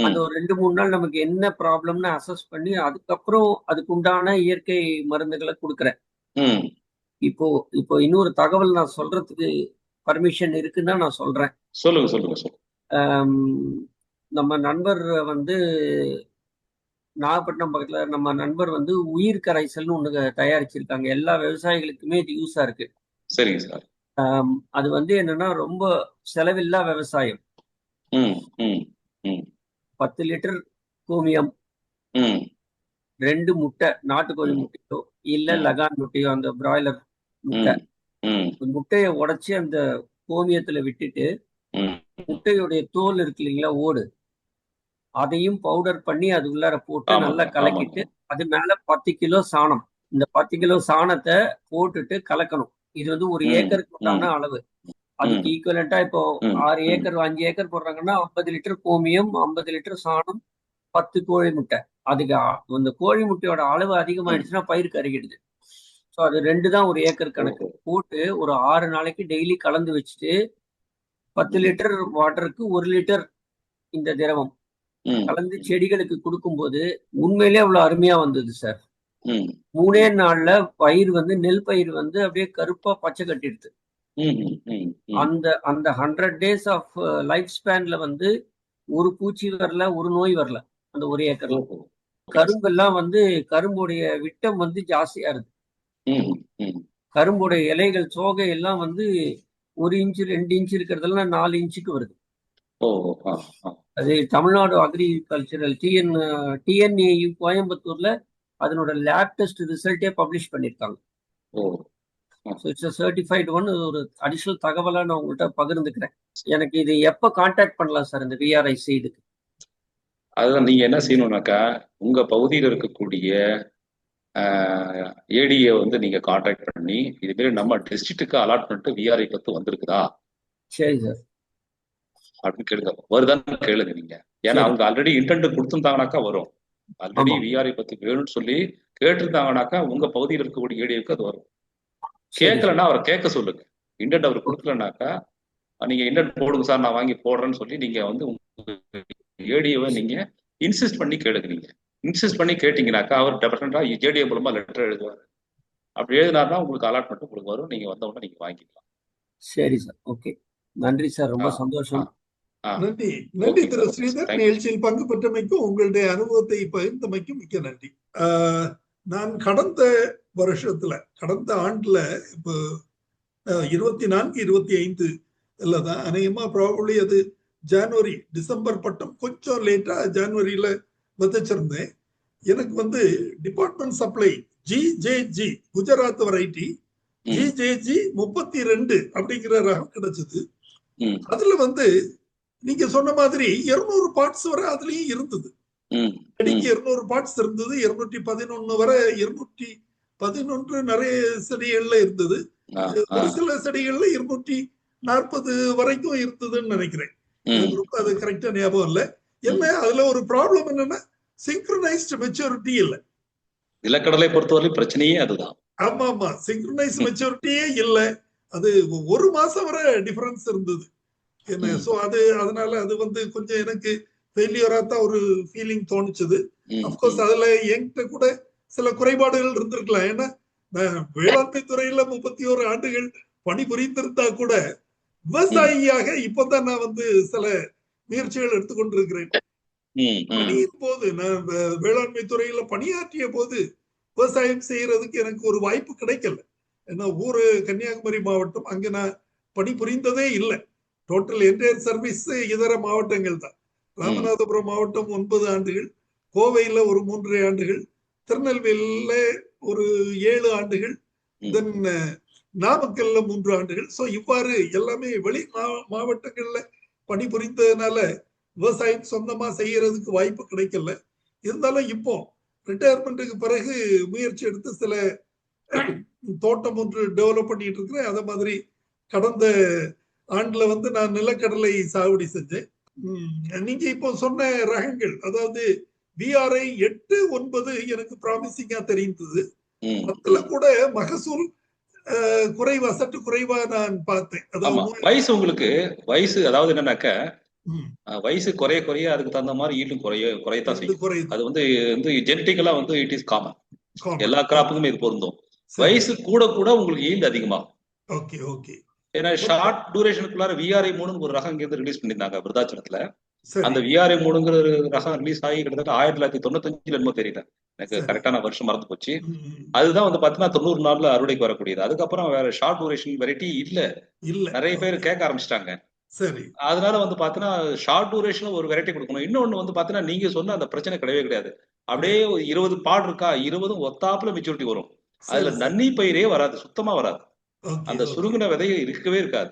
அந்த ஒரு 2-3 நாள் நமக்கு என்ன ப்ராப்ளம்னு அசஸ் பண்ணி அதுக்கப்புறம் அதுக்கு உண்டான இயற்கை மருந்துகளை கொடுக்குறேன். இப்போ இன்னொரு தகவல் நான் சொல்றதுக்கு பர்மிஷன் இருக்குன்னா நான் சொல்றேன். சொல்லுங்க. நம்ம நண்பர் வந்து நாகப்பட்டினம் பக்கத்துல நம்ம நண்பர் வந்து உயிர் கரைசல்னு ஒண்ணு தயாரிச்சிருக்காங்க. எல்லா விவசாயிகளுக்குமே இது யூஸா இருக்கு. சரிங்க சார். அது வந்து என்னன்னா ரொம்ப செலவில்லா விவசாயம். 10 லிட்டர் கோமியம், 2 முட்டை, நாட்டுக்கோழி முட்டையோ இல்ல லகான் முட்டையோ, அந்த பிராய்லர் முட்டை, முட்டையை உடைச்சு அந்த கோமியத்துல விட்டுட்டு முட்டையுடைய தோல் இருக்கு இல்லைங்களா, ஓடு, அதையும் பவுடர் பண்ணி அது உள்ளார போட்டு நல்லா கலக்கிட்டு அது மேல 10 கிலோ சாணம், இந்த 10 கிலோ சாணத்தை போட்டுட்டு கலக்கணும். இது வந்து 1 ஏக்கருக்கு உண்டான அளவு. அதுக்கு ஈக்குவலண்டா இப்போ 6 ஏக்கர் 5 ஏக்கர் போடுறாங்கன்னா 50 லிட்டர் கோமியம், 50 லிட்டர் சாணம், 10 கோழி முட்டை. அதுக்கு அந்த கோழி முட்டையோட அளவு அதிகமாயிடுச்சுன்னா பயிர் கருகிடுது. ஸோ அது 2 தான் 1 ஏக்கர் கணக்கு போட்டு ஒரு 6 நாளைக்கு டெய்லி கலந்து வச்சுட்டு 10 லிட்டர் வாட்டருக்கு 1 லிட்டர் இந்த திரவம் கலந்து செடிகளுக்கு கொடுக்கும்போது உண்மையிலே அவ்வளவு அருமையா வந்தது சார். 3 நாள்ல பயிர் வந்து நெல் பயிர் வந்து அப்படியே கருப்பா பச்சை கட்டிடுது. அந்த 100 days ஆஃப் லைஃப் ஸ்பேன்ல வந்து ஒரு பூச்சி வரல, ஒரு நோய் வரல அந்த 1 ஏக்கர்ல. கரும்பெல்லாம் வந்து கரும்புடைய விட்டம் வந்து ஜாஸ்தியா இருக்கு. கரும்புடைய இலைகள் சோகை எல்லாம் வந்து 1 இன்ச்சு 2 இன்ச்சு இருக்கிறதெல்லாம் 4 இன்ச்சுக்கு வருது. அது தமிழ்நாடு அக்ரிகல்ச்சரல் டிஎன்ஏயு கோயம்புத்தூர்ல அதனோட லேப் டெஸ்ட் ரிசல்ட்டே பப்ளிஷ் பண்ணிருக்காங்க. So it's certified one. ஒரு அடிஷனல் தகவலா நான் உங்கள்கிட்ட பகிர்ந்துக்கிறேன். எனக்கு இது எப்போ கான்டாக்ட் பண்ணலாம் சார் இந்த விஆர்ஐ சீடுக்கு? அதுதான் நீங்க என்ன செய்யணும்னாக்கா உங்க பகுதியில் இருக்கக்கூடிய ஏடிஏ வந்து நீங்க கான்டாக்ட் பண்ணி இது மாதிரி நம்ம டிஸ்ட்ரிக்ட்டுக்கு அலாட்மெண்ட் விஆர்ஐ பத்து வந்திருக்குதா சரி சார். அப்படின்னு கேளுங்க. வருதான்னு கேளுங்க நீங்க. ஏன்னா சரி. அவங்க ஆல்ரெடி இன்டென்ட் கொடுத்துருந்தாங்கனாக்கா வரும். ஆல்ரெடி ஆமா. விஆர்ஐ பத்தி வேணும்னு சொல்லி கேட்டிருந்தாங்கனாக்கா உங்க பகுதியில் இருக்கக்கூடிய ஏடிஏக்கு அது வரும். சரி சார். கேட்கலன்னா அவரை கேட்க சொல்லுங்க. இன்டென்ட் அவர் கொடுக்கலனாக்கா நீங்க இன்டென்ட் போடுங்க சார், நான் வாங்கி போடுறேன்னு சொல்லி நீங்க வந்து உங்க ஏடிஏவை நீங்க இன்சிஸ்ட் பண்ணி கேளுங்க. நீங்க இன்சிஸ்ட் பண்ணி கேட்டீங்கன்னாக்கா அவர் டெஃபினட்டா ஏடிஏ மூலமா லெட்டர் எழுதுவார். அப்படி எழுதினார்னா உங்களுக்கு அலாட்மெண்ட் உங்களுக்கு வரும். நீங்க வந்த உடனே நீங்க வாங்கிக்கலாம். சரி சார். ஓகே. நன்றி சார். ரொம்ப சந்தோஷம். நன்றி நன்றி திரு ஸ்ரீதர். நிகழ்ச்சியில் பங்கு பெற்றமைக்கும் உங்களுடைய அனுபவத்தை பகிர்ந்தமைக்கும் மிக்க நன்றி. நான் கடந்த ஆண்டுல இப்போ 24, 25 தான் அநேகமா ப்ராபப்ளி அது ஜனவரி டிசம்பர் பட்டம் கொஞ்சம் லேட்டா ஜனவரியில விதைச்சிருந்தேன். எனக்கு வந்து டிபார்ட்மெண்ட் சப்ளை ஜிஜேஜி குஜராத் வெரைட்டி ஜிஜேஜி 32 அப்படிங்கிற ரகம் கிடைச்சது. அதுல வந்து நீங்க சொன்ன மாதிரி 200 பார்ட்ஸ் வரை அதுலயும் இருந்தது. செடிக்கு 200 பார்ட்ஸ் இருந்தது. 211 வரை 211 நிறைய செடிகள்ல இருந்தது. ஒரு சில செடிகள்ல 240 வரைக்கும் இருந்ததுன்னு நினைக்கிறேன். அது கரெக்டா ஞாபகம் இல்ல. என்ன அதுல ஒரு ப்ராப்ளம் என்னன்னா சிங்க்ரனைஸ்ட் மெச்சூரிட்டி இல்ல. நிலக்கடலை பொறுத்தவரை பிரச்சனையே அதுதான். ஆமா ஆமா, சிங்க்ரனைஸ் மெச்சூரிட்டியே இல்ல. அது 1 மாசம் வரை டிஃபரன்ஸ் இருந்தது. என்ன சோ அதனால அது வந்து கொஞ்சம் எனக்கு ஃபெயிலியரா தான் ஒரு ஃபீலிங் தோணுச்சுது. அப்கோர்ஸ் அதுல என்கிட்ட கூட சில குறைபாடுகள் இருந்திருக்கலாம். ஏன்னா வேளாண்மை துறையில 31 ஆண்டுகள் பணிபுரிந்திருந்தா கூட விவசாயியாக இப்பதான் நான் வந்து சில முயற்சிகள் எடுத்துக்கொண்டிருக்கிறேன். பணியின் போது நான் வேளாண்மை துறையில பணியாற்றிய போது விவசாயம் செய்யறதுக்கு எனக்கு ஒரு வாய்ப்பு கிடைக்கல. ஏன்னா ஊரு கன்னியாகுமரி மாவட்டம், அங்க நான் பணிபுரிந்ததே இல்லை. டோட்டல் என்டையர் சர்வீஸ் இதர மாவட்டங்கள் தான். ராமநாதபுரம் மாவட்டம் 9 ஆண்டுகள், கோவையில ஒரு 3 ஆண்டுகள், திருநெல்வேலியில ஒரு 7 ஆண்டுகள், தென் நாமக்கல்ல 3 ஆண்டுகள். சோ இவ்வாறு எல்லாமே வெளி மாவட்டங்கள்ல பணிபுரிந்ததுனால விவசாயம் சொந்தமா செய்யறதுக்கு வாய்ப்பு கிடைக்கல. இருந்தாலும் இப்போ ரிட்டையர்மெண்ட்டுக்கு பிறகு முயற்சி எடுத்து சில தோட்டம் ஒன்று டெவலப் பண்ணிட்டு இருக்கிறேன். அத மாதிரி கடந்த ஆண்டுல வந்து நான் நிலக்கடலை சாகுபடி செஞ்சேன். நீங்க இப்போ சொன்ன ரகங்கள், அதாவது விஆர்ஐ 8, 9 எனக்கு ப்ராமிசிங்கா தெரிந்தது. 10ல கூட மகசூல் குறைவா, சற்று குறைவா நான் பார்த்தேன். அதாவது வயசு உங்களுக்கு வயசு அதாவது என்னன்னாக்க வயசு குறைய குறைய அதுக்கு தகுந்த மாதிரி ஈல்டும் குறையத்தான் செய்யும். அது வந்து ஜெனட்டிக்கலா வந்து இட் இஸ் காமன். எல்லா கிராப்புக்குமே இது பொருந்தும். வயசு கூட கூட உங்களுக்கு ஈல்டு அதிகமாகும். Okay okay. ஏன்னா ஷார்ட் டியூரேஷனுக்குள்ளார விஆர்ஐ 3 ஒரு ரகம் இருந்து ரிலீஸ் பண்ணிருந்தாங்க விருதாச்சலத்துல. அந்த விஆர்ஐ 3 ரகம் ரிலீஸ் ஆகி கிட்டத்தட்ட 1995 என்னமோ தெரியல, எனக்கு கரெக்டான வருஷம் மறந்து போச்சு. அதுதான் வந்து பாத்தீங்கன்னா 90 நாள்ல அறுவடைக்கு வரக்கூடியது. அதுக்கப்புறம் வேற ஷார்ட் டியூரேஷன் வெரைட்டி இல்ல. நிறைய பேர் கேட்க ஆரம்பிச்சிட்டாங்க. சரி, அதனால வந்து பாத்தீங்கன்னா ஷார்ட் டியூரேஷன் ஒரு வெரைட்டி கொடுக்கணும். இன்னொன்னு வந்து பாத்தீங்கன்னா நீங்க சொன்ன அந்த பிரச்சனை கிடையவே கிடையாது. அப்படியே 20 பாட் இருக்கா, 20 ஒத்தாப்புல மெச்சூரிட்டி வரும். அதுல நன்னி பயிரே வராது, சுத்தமா வராது. அந்த சுருங்கின விதை இருக்கவே இருக்காது.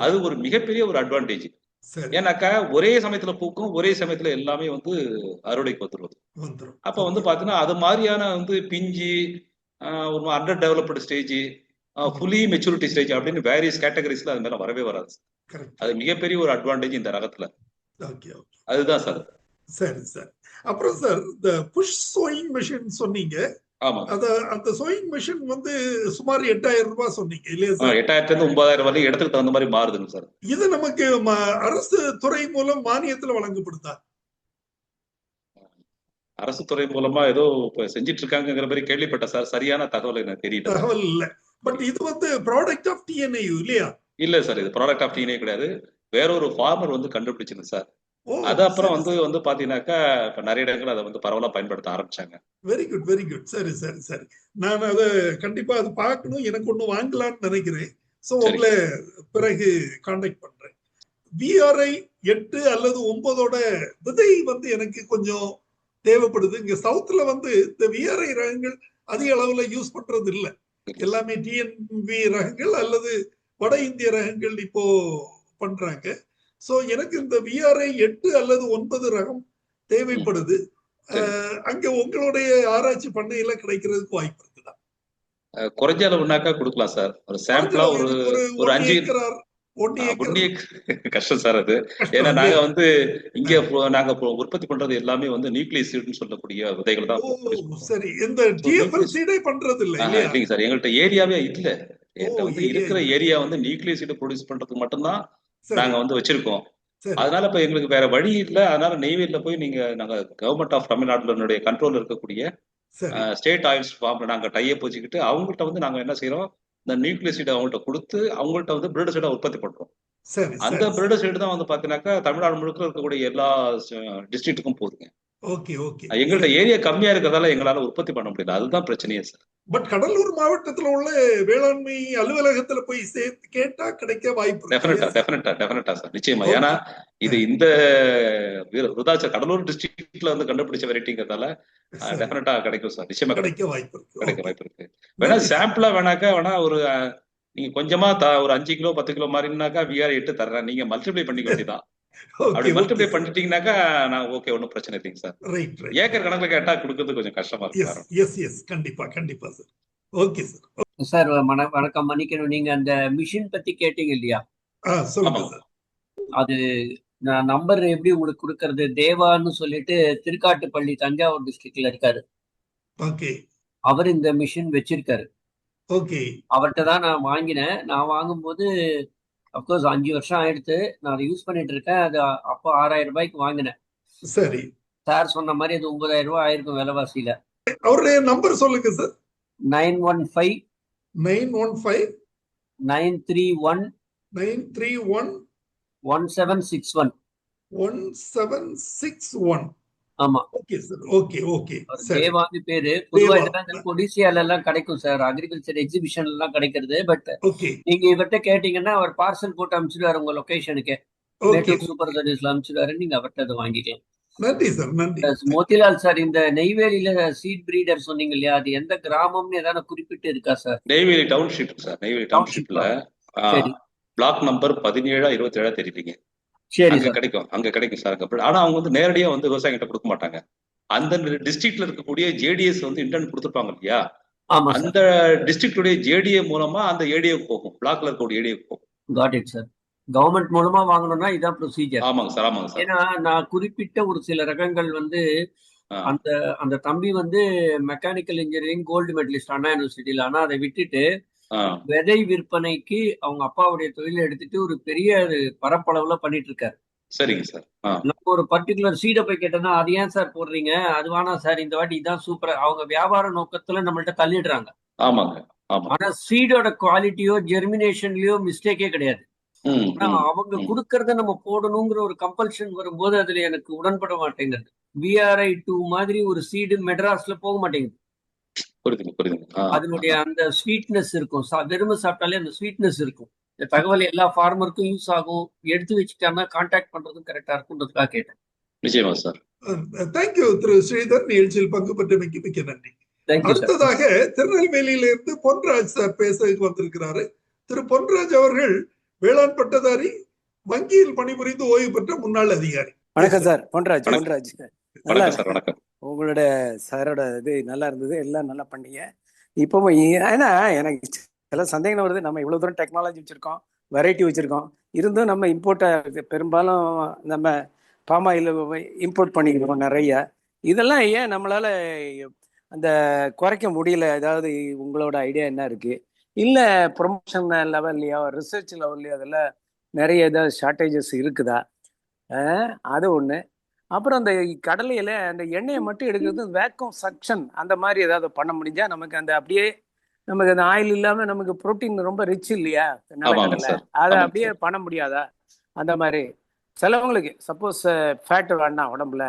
அது ஒரு மிகப்பெரிய ஒரு அட்வான்டேஜ். ஏன்னாக்கா ஒரே சமயத்துல பூக்கும், ஒரே சமயத்துல எல்லாமே வந்து அறுவடைக்கு வந்துருவது. அப்ப வந்து பாத்தீங்கன்னா அது மாதிரியான வந்து பிஞ்சி, ஒரு under developed stage, fully maturity stage அப்படின்னு வேரியஸ் கேட்டகரிஸ்ல அது மேல வரவே வராது. அது மிகப்பெரிய ஒரு அட்வான்டேஜ் இந்த ரகத்துல. அதுதான் சார். சரி சார். அப்புறம் சார் இந்த புஷ் சோயிங் மெஷின் சொன்னீங்க. ஆமா, அந்த சோயிங் மெஷின் வந்து சுமார் 8000 ரூபாய் சொன்னீங்க இல்லையா சார்? 8000 இருந்து 9000 வரை இடத்துக்கு தகுந்த மாதிரி மாறுதுங்க சார். இது நமக்கு அரசு துறை மூலம் மானியத்துல வழங்கப்படுதா? அரசு துறை மூலமா ஏதோ செஞ்சிட்டு இருக்காங்கிற மாதிரி கேள்விப்பட்ட சார். சரியான தகவல் எனக்கு தெரியல. தகவல் இல்ல. பட் இது வந்து ப்ராடக்ட் ஆஃப் டிஎன்ஏ இல்லையா? இல்ல சார், இது ப்ராடக்ட் ஆஃப் டிஎன்ஏ கிடையாது. வேற ஒரு ஃபார்மர் வந்து கண்டுபிடிச்சிருக்கு சார். அது அப்புறம் வந்து பாத்தீங்கன்னாக்கா இப்ப நிறைய இடங்கள் அதை வந்து பரவலா பயன்படுத்த ஆரம்பிச்சாங்க. Very good very good. சரி சரி சரி. நான் அதை கண்டிப்பா அதை பார்க்கணும். எனக்கு ஒண்ணு வாங்கலாம்னு நினைக்கிறேன். சோ உங்களை பிறகு கான்டாக்ட் பண்றேன். விஆர்ஐ 8 அல்லது 9ஓட விதை வந்து எனக்கு கொஞ்சம் தேவைப்படுது. இங்க சவுத்ல வந்து இந்த விஆர்ஐ ரகங்கள் அதிக அளவுல யூஸ் பண்றது இல்ல. எல்லாமே டிஎன்வி ரகங்கள் அல்லது வட இந்திய ரகங்கள் இப்போ பண்றாங்க. சோ எனக்கு இந்த விஆர்ஐ 8 அல்லது 9 ரகம் தேவைப்படுது. சரி. அங்க உங்களுடைய ஆராய்ச்சி பண்ணையில கிடைக்கிறதுக்கு வாய்ப்பு இருக்குதா? குறைஞ்ச அளவுனாக்கா கொடுக்கலாம் சார். ஒரு குறைஞ்ச சாம்பிளா அளவு ஒரு எனக்கு ஒரு ஒரு 1 5 ஏக்கர் 1 ஏக்கர் கஷ்டம் சார் அது. கஷ்டம் ஏன்னா நாங்க இல்லையா? வந்து இங்க நாங்க உற்பத்தி பண்றது எல்லாமே வந்து நியூக்ளியஸ் சீட்னு சொல்லக்கூடிய விதைகள் தான் ஓ ப்ரொடியூஸ் பண்றோம். சரி, இந்த ஸோ டிஎஃப்எல் நியூக்ளியஸ் சீடே பண்றது இல்ல இல்லையா? இல்லைங்க சார், எங்கள்கிட்ட ஏரியாவே இல்ல. ஓ என்கிட்ட வந்து ஏரியா இருக்கிற இல்ல. ஏரியா வந்து நியூக்ளியஸ் சீட் ப்ரொடியூஸ் பண்றதுக்கு மட்டும்தான் சரி நாங்க வந்து வச்சிருக்கோம். சரி அதனால இப்ப எங்களுக்கு வேற வழி இல்ல. அதனால நெய்வேலியில போய் நாங்க கவர்மெண்ட் ஆஃப் தமிழ்நாட்டினுடைய கண்ட்ரோல் இருக்கக்கூடிய சரி ஸ்டேட் ஆயில்ஸ் ஃபார்ம்ல நாங்க டைப் வச்சுக்கிட்டு அவங்கள்ட்ட வந்து நாங்க என்ன செய்யறோம், இந்த நியூக்ளியஸ் சீட் அவங்கள்ட்ட கொடுத்து அவங்கள்ட்ட வந்து பிரீடர் சீடை உற்பத்தி பண்றோம். சரி அந்த சரி பிரீடர் சீடு தான் வந்து பாத்தீங்கன்னாக்கா தமிழ்நாடு முழுக்க இருக்கக்கூடிய எல்லா டிஸ்ட்ரிக்ட்டுக்கும் போகுதுங்க. ஓகே ஓகே எங்கள்ட்ட சரி. ஏரியா கம்மியா இருக்கிறதால எங்களால உற்பத்தி பண்ண முடியல. அதுதான் பிரச்சனையே சார். பட் கடலூர் மாவட்டத்துல உள்ள வேளாண்மை அலுவலகத்துல போய் சேர்த்து கேட்டா கிடைக்க வாய்ப்பு இருக்கு இல்லையா சார்? டெஃபினட்டா சார், நிச்சயமா. ஏன்னா ஓகே இது இந்த விருதாச்சலம் கடலூர் டிஸ்ட்ரிக்ட்ல வந்து கண்டுபிடிச்ச வெரைட்டிங்கிறதால சரி டெஃபினட்டா கிடைக்கும் சார். நிச்சயமா கிடைக்க வாய்ப்பு இருக்கு. கிடைக்க ஓகே வாய்ப்பு இருக்கு. வேணா நன்றி சார். சாம்பிளா வேணா ஒரு நீங்க கொஞ்சமா ஒரு 5 கிலோ 10 கிலோ மாதிரினாக்கா விஆர் 8 தர்றேன். நீங்க மல்டிப்ளை பண்ணிக்க வேண்டியதான். அப்படி ஓகே ஓகே மல்டிப்ளை சார். பண்ணிட்டீங்கன்னாக்கா நான் ஓகே, ஒன்றும் பிரச்சனை இல்லைங்க சார். ரைட் ரைட் ஏக்கர் கணக்குல கேட்டா கொடுக்கறது கொஞ்சம் கஷ்டமா இருக்கு. எஸ் எஸ் எஸ் கண்டிப்பா கண்டிப்பா சார். Okay sir. சார் வணக்கம், மன்னிக்கணும். நீங்க அந்த மிஷின் பத்தி கேட்டீங்க இல்லையா? சொல்லுங்க ஆமாங்க. சார். அது நான் நம்பர் எப்படி உங்களுக்கு கொடுக்கறது? தேவான்னு சொல்லிட்டு திருக்காட்டுப்பள்ளி தஞ்சாவூர் டிஸ்ட்ரிக்ட்ல இருக்காரு. ஓகே அவர் இந்த மிஷின் வச்சிருக்காரு. ஓகே அவர்கிட்ட தான் நான் வாங்கினேன். நான் வாங்கும்போது அப்கோர்ஸ் 5 வருஷம் ஆயிடுத்து. நான் அதை யூஸ் பண்ணிட்டு இருக்கேன். அது அப்போ 6000 ரூபாய்க்கு வாங்கினேன். சரி. சார் சொன்ன மாதிரி அது 9000 ரூபாய் ஆயிருக்கும் விலைவாசியில. அவருடைய நம்பர் சொல்லுங்க சார். 915 915 931 931 1761. 1761. ஆமா, ஓகே சார். ஓகே ஓகே அவர் சரி. தேவான்னு பேரு. பொதுவா தேவா. இதெல்லாம் இந்த கொடிசியால எல்லாம் கிடைக்கும் சார். அக்ரிகல்ச்சர் எக்ஸிபிஷன் எல்லாம் கிடைக்கிறது. பட் ஓகே நீங்க இவர்கிட்ட கேட்டீங்கன்னா அவர் பார்சல் போட்டு அனுப்பிச்சிடுவாரு உங்க லொகேஷனுக்கு. ஓகே மேட்டூர் சூப்பர் சர்வீஸ்ல அனுப்பிச்சிடுவாரு. நீங்க அவர்கிட்ட அதை வாங்கிக்கலாம். நன்றி சார். நன்றி. மோதிலால் சார், இந்த நெய்வேலியில சீட் பிரீடர் சொன்னீங்க இல்லையா? அது எந்த கிராமம்னு ஏதாவது குறிப்பிட்டு இருக்கா sir? Neyveli township sir. Neyveli டவுன்ஷிப்ல சரி பிளாக் நம்பர் 17 27 தெரியுங்க. சரி அங்க சார். கிடைக்கும் சார். ஆனா அவங்க வந்து நேரடியா வந்து விவசாயிகிட்ட கொடுக்க மாட்டாங்க. அந்த டிஸ்ட்ரிக்ட்ல இருக்கக்கூடிய ஜேடிஎஸ் வந்து இன்டர்ன் கொடுத்துருப்பாங்க இல்லையா, ஆமா சார். அந்த டிஸ்ட்ரிக்டுடைய ஜேடிஏ மூலமா அந்த ஏடிஏ போகும், பிளாக்ல இருக்கக்கூடிய ஏடிஏ போகும். Got it sir. கவர்மெண்ட் மூலமா வாங்கணும்னா இதான் ப்ரொசீஜர். ஆமாங்க சார். ஏன்னா நான் குறிப்பிட்ட ஒரு சில ரகங்கள் வந்து ஆ, அந்த அந்த தம்பி வந்து மெக்கானிக்கல் இன்ஜினியரிங் கோல்டு மெடலிஸ்ட் அண்ணா யூனிவர்சிட்டியில. ஆனா அதை விட்டுட்டு ஆ, விதை விற்பனைக்கு அவங்க அப்பாவுடைய தொழிலை எடுத்துட்டு ஒரு பெரிய பரப்பளவுல பண்ணிட்டு இருக்காரு. சரிங்க சார். நம்ம ஒரு பர்டிகுலர் சீடை போய் கேட்டோம்னா அது ஏன் சார் போடுறீங்க, அது வேணாம் சார், இந்த வாட்டி இதான் சூப்பரா. அவங்க வியாபார நோக்கத்துல நம்மள்ட்ட தள்ளிடுறாங்க. ஆமாங்க. ஆமா. ஆனா சீடோட குவாலிட்டியோ ஜெர்மினேஷன்லயோ மிஸ்டேக்கே கிடையாது. ம், ஆனா ம், அவங்க ம். கொடுக்கறத நம்ம போடணுங்கிற ஒரு கம்பல்ஷன் வரும்போது அதுல எனக்கு உடன்பட மாட்டேங்குது. விஆர்ஐ 2 மாதிரி ஒரு சீடு மெட்ராஸ்ல போக மாட்டேங்குது. புரியுதுங்க. அதனுடைய அந்த ஸ்வீட்னஸ் இருக்கும். வெறுமை சாப்பிட்டாலே அந்த ஸ்வீட்னஸ் இருக்கும். இந்த தகவல் எல்லா ஃபார்மருக்கும் யூஸ் ஆகும். எடுத்து வச்சுட்டாங்கன்னா கான்டாக்ட் பண்றதும் கரெக்டா இருக்கும்ன்றதுக்காக கேட்டேன். நிச்சயமா சார். தேங்க்யூ திரு ஸ்ரீதர். நிகழ்ச்சியில் பங்கு பெற்றமைக்கு மிக்க நன்றி. Thank you sir. அடுத்ததாக திருநெல்வேலியில இருந்து பொன்ராஜ் சார் பேச வந்திருக்கிறாரு. திரு பொன்ராஜ் அவர்கள் வேளாண் பட்டதாரி, வங்கியில் பணிபுரிந்து ஓய்வு பெற்ற முன்னாள் அதிகாரி. வணக்கம் சார். பொன்ராஜ். நல்லா வணக்கம் சார். வணக்கம். உங்களோட சாரோட இது நல்லா இருந்தது. எல்லாம் நல்லா பண்ணீங்க. இப்பவும் ஏன்னா எனக்கு சில சந்தேகம் வருது. நம்ம இவ்வளவு தூரம் டெக்னாலஜி வச்சிருக்கோம், வெரைட்டி வச்சிருக்கோம், இருந்தும் நம்ம இம்போர்ட்டை பெரும்பாலும் நம்ம பாமாயில் இம்போர்ட் பண்ணிக்கிறோம் நிறைய. இதெல்லாம் ஏன் நம்மளால அந்த குறைக்க முடியல? ஏதாவது உங்களோட ஐடியா என்ன இருக்கு? இல்ல ப்ரொமோஷன் லெவல்லையோ ரிசர்ச் லெவல்லையோ அதெல்லாம் நிறைய ஏதாவது ஷார்ட்டேஜஸ் இருக்குதா? அது ஒண்ணு. அப்புறம் அந்த கடலையில அந்த எண்ணெயை மட்டும் எடுக்கிறது வேக்கம் சக்ஷன் அந்த மாதிரி ஏதாவது பண்ண முடிஞ்சா நமக்கு அந்த அப்படியே நமக்கு அந்த ஆயில் இல்லாம நமக்கு புரோட்டீன் ரொம்ப ரிச் இல்லையா நிலக்கடலை, அதை அப்படியே பண்ண முடியாதா? அந்த மாதிரி சிலவங்களுக்கு சப்போஸ் ஃபேட் வேண்டாம் உடம்புல,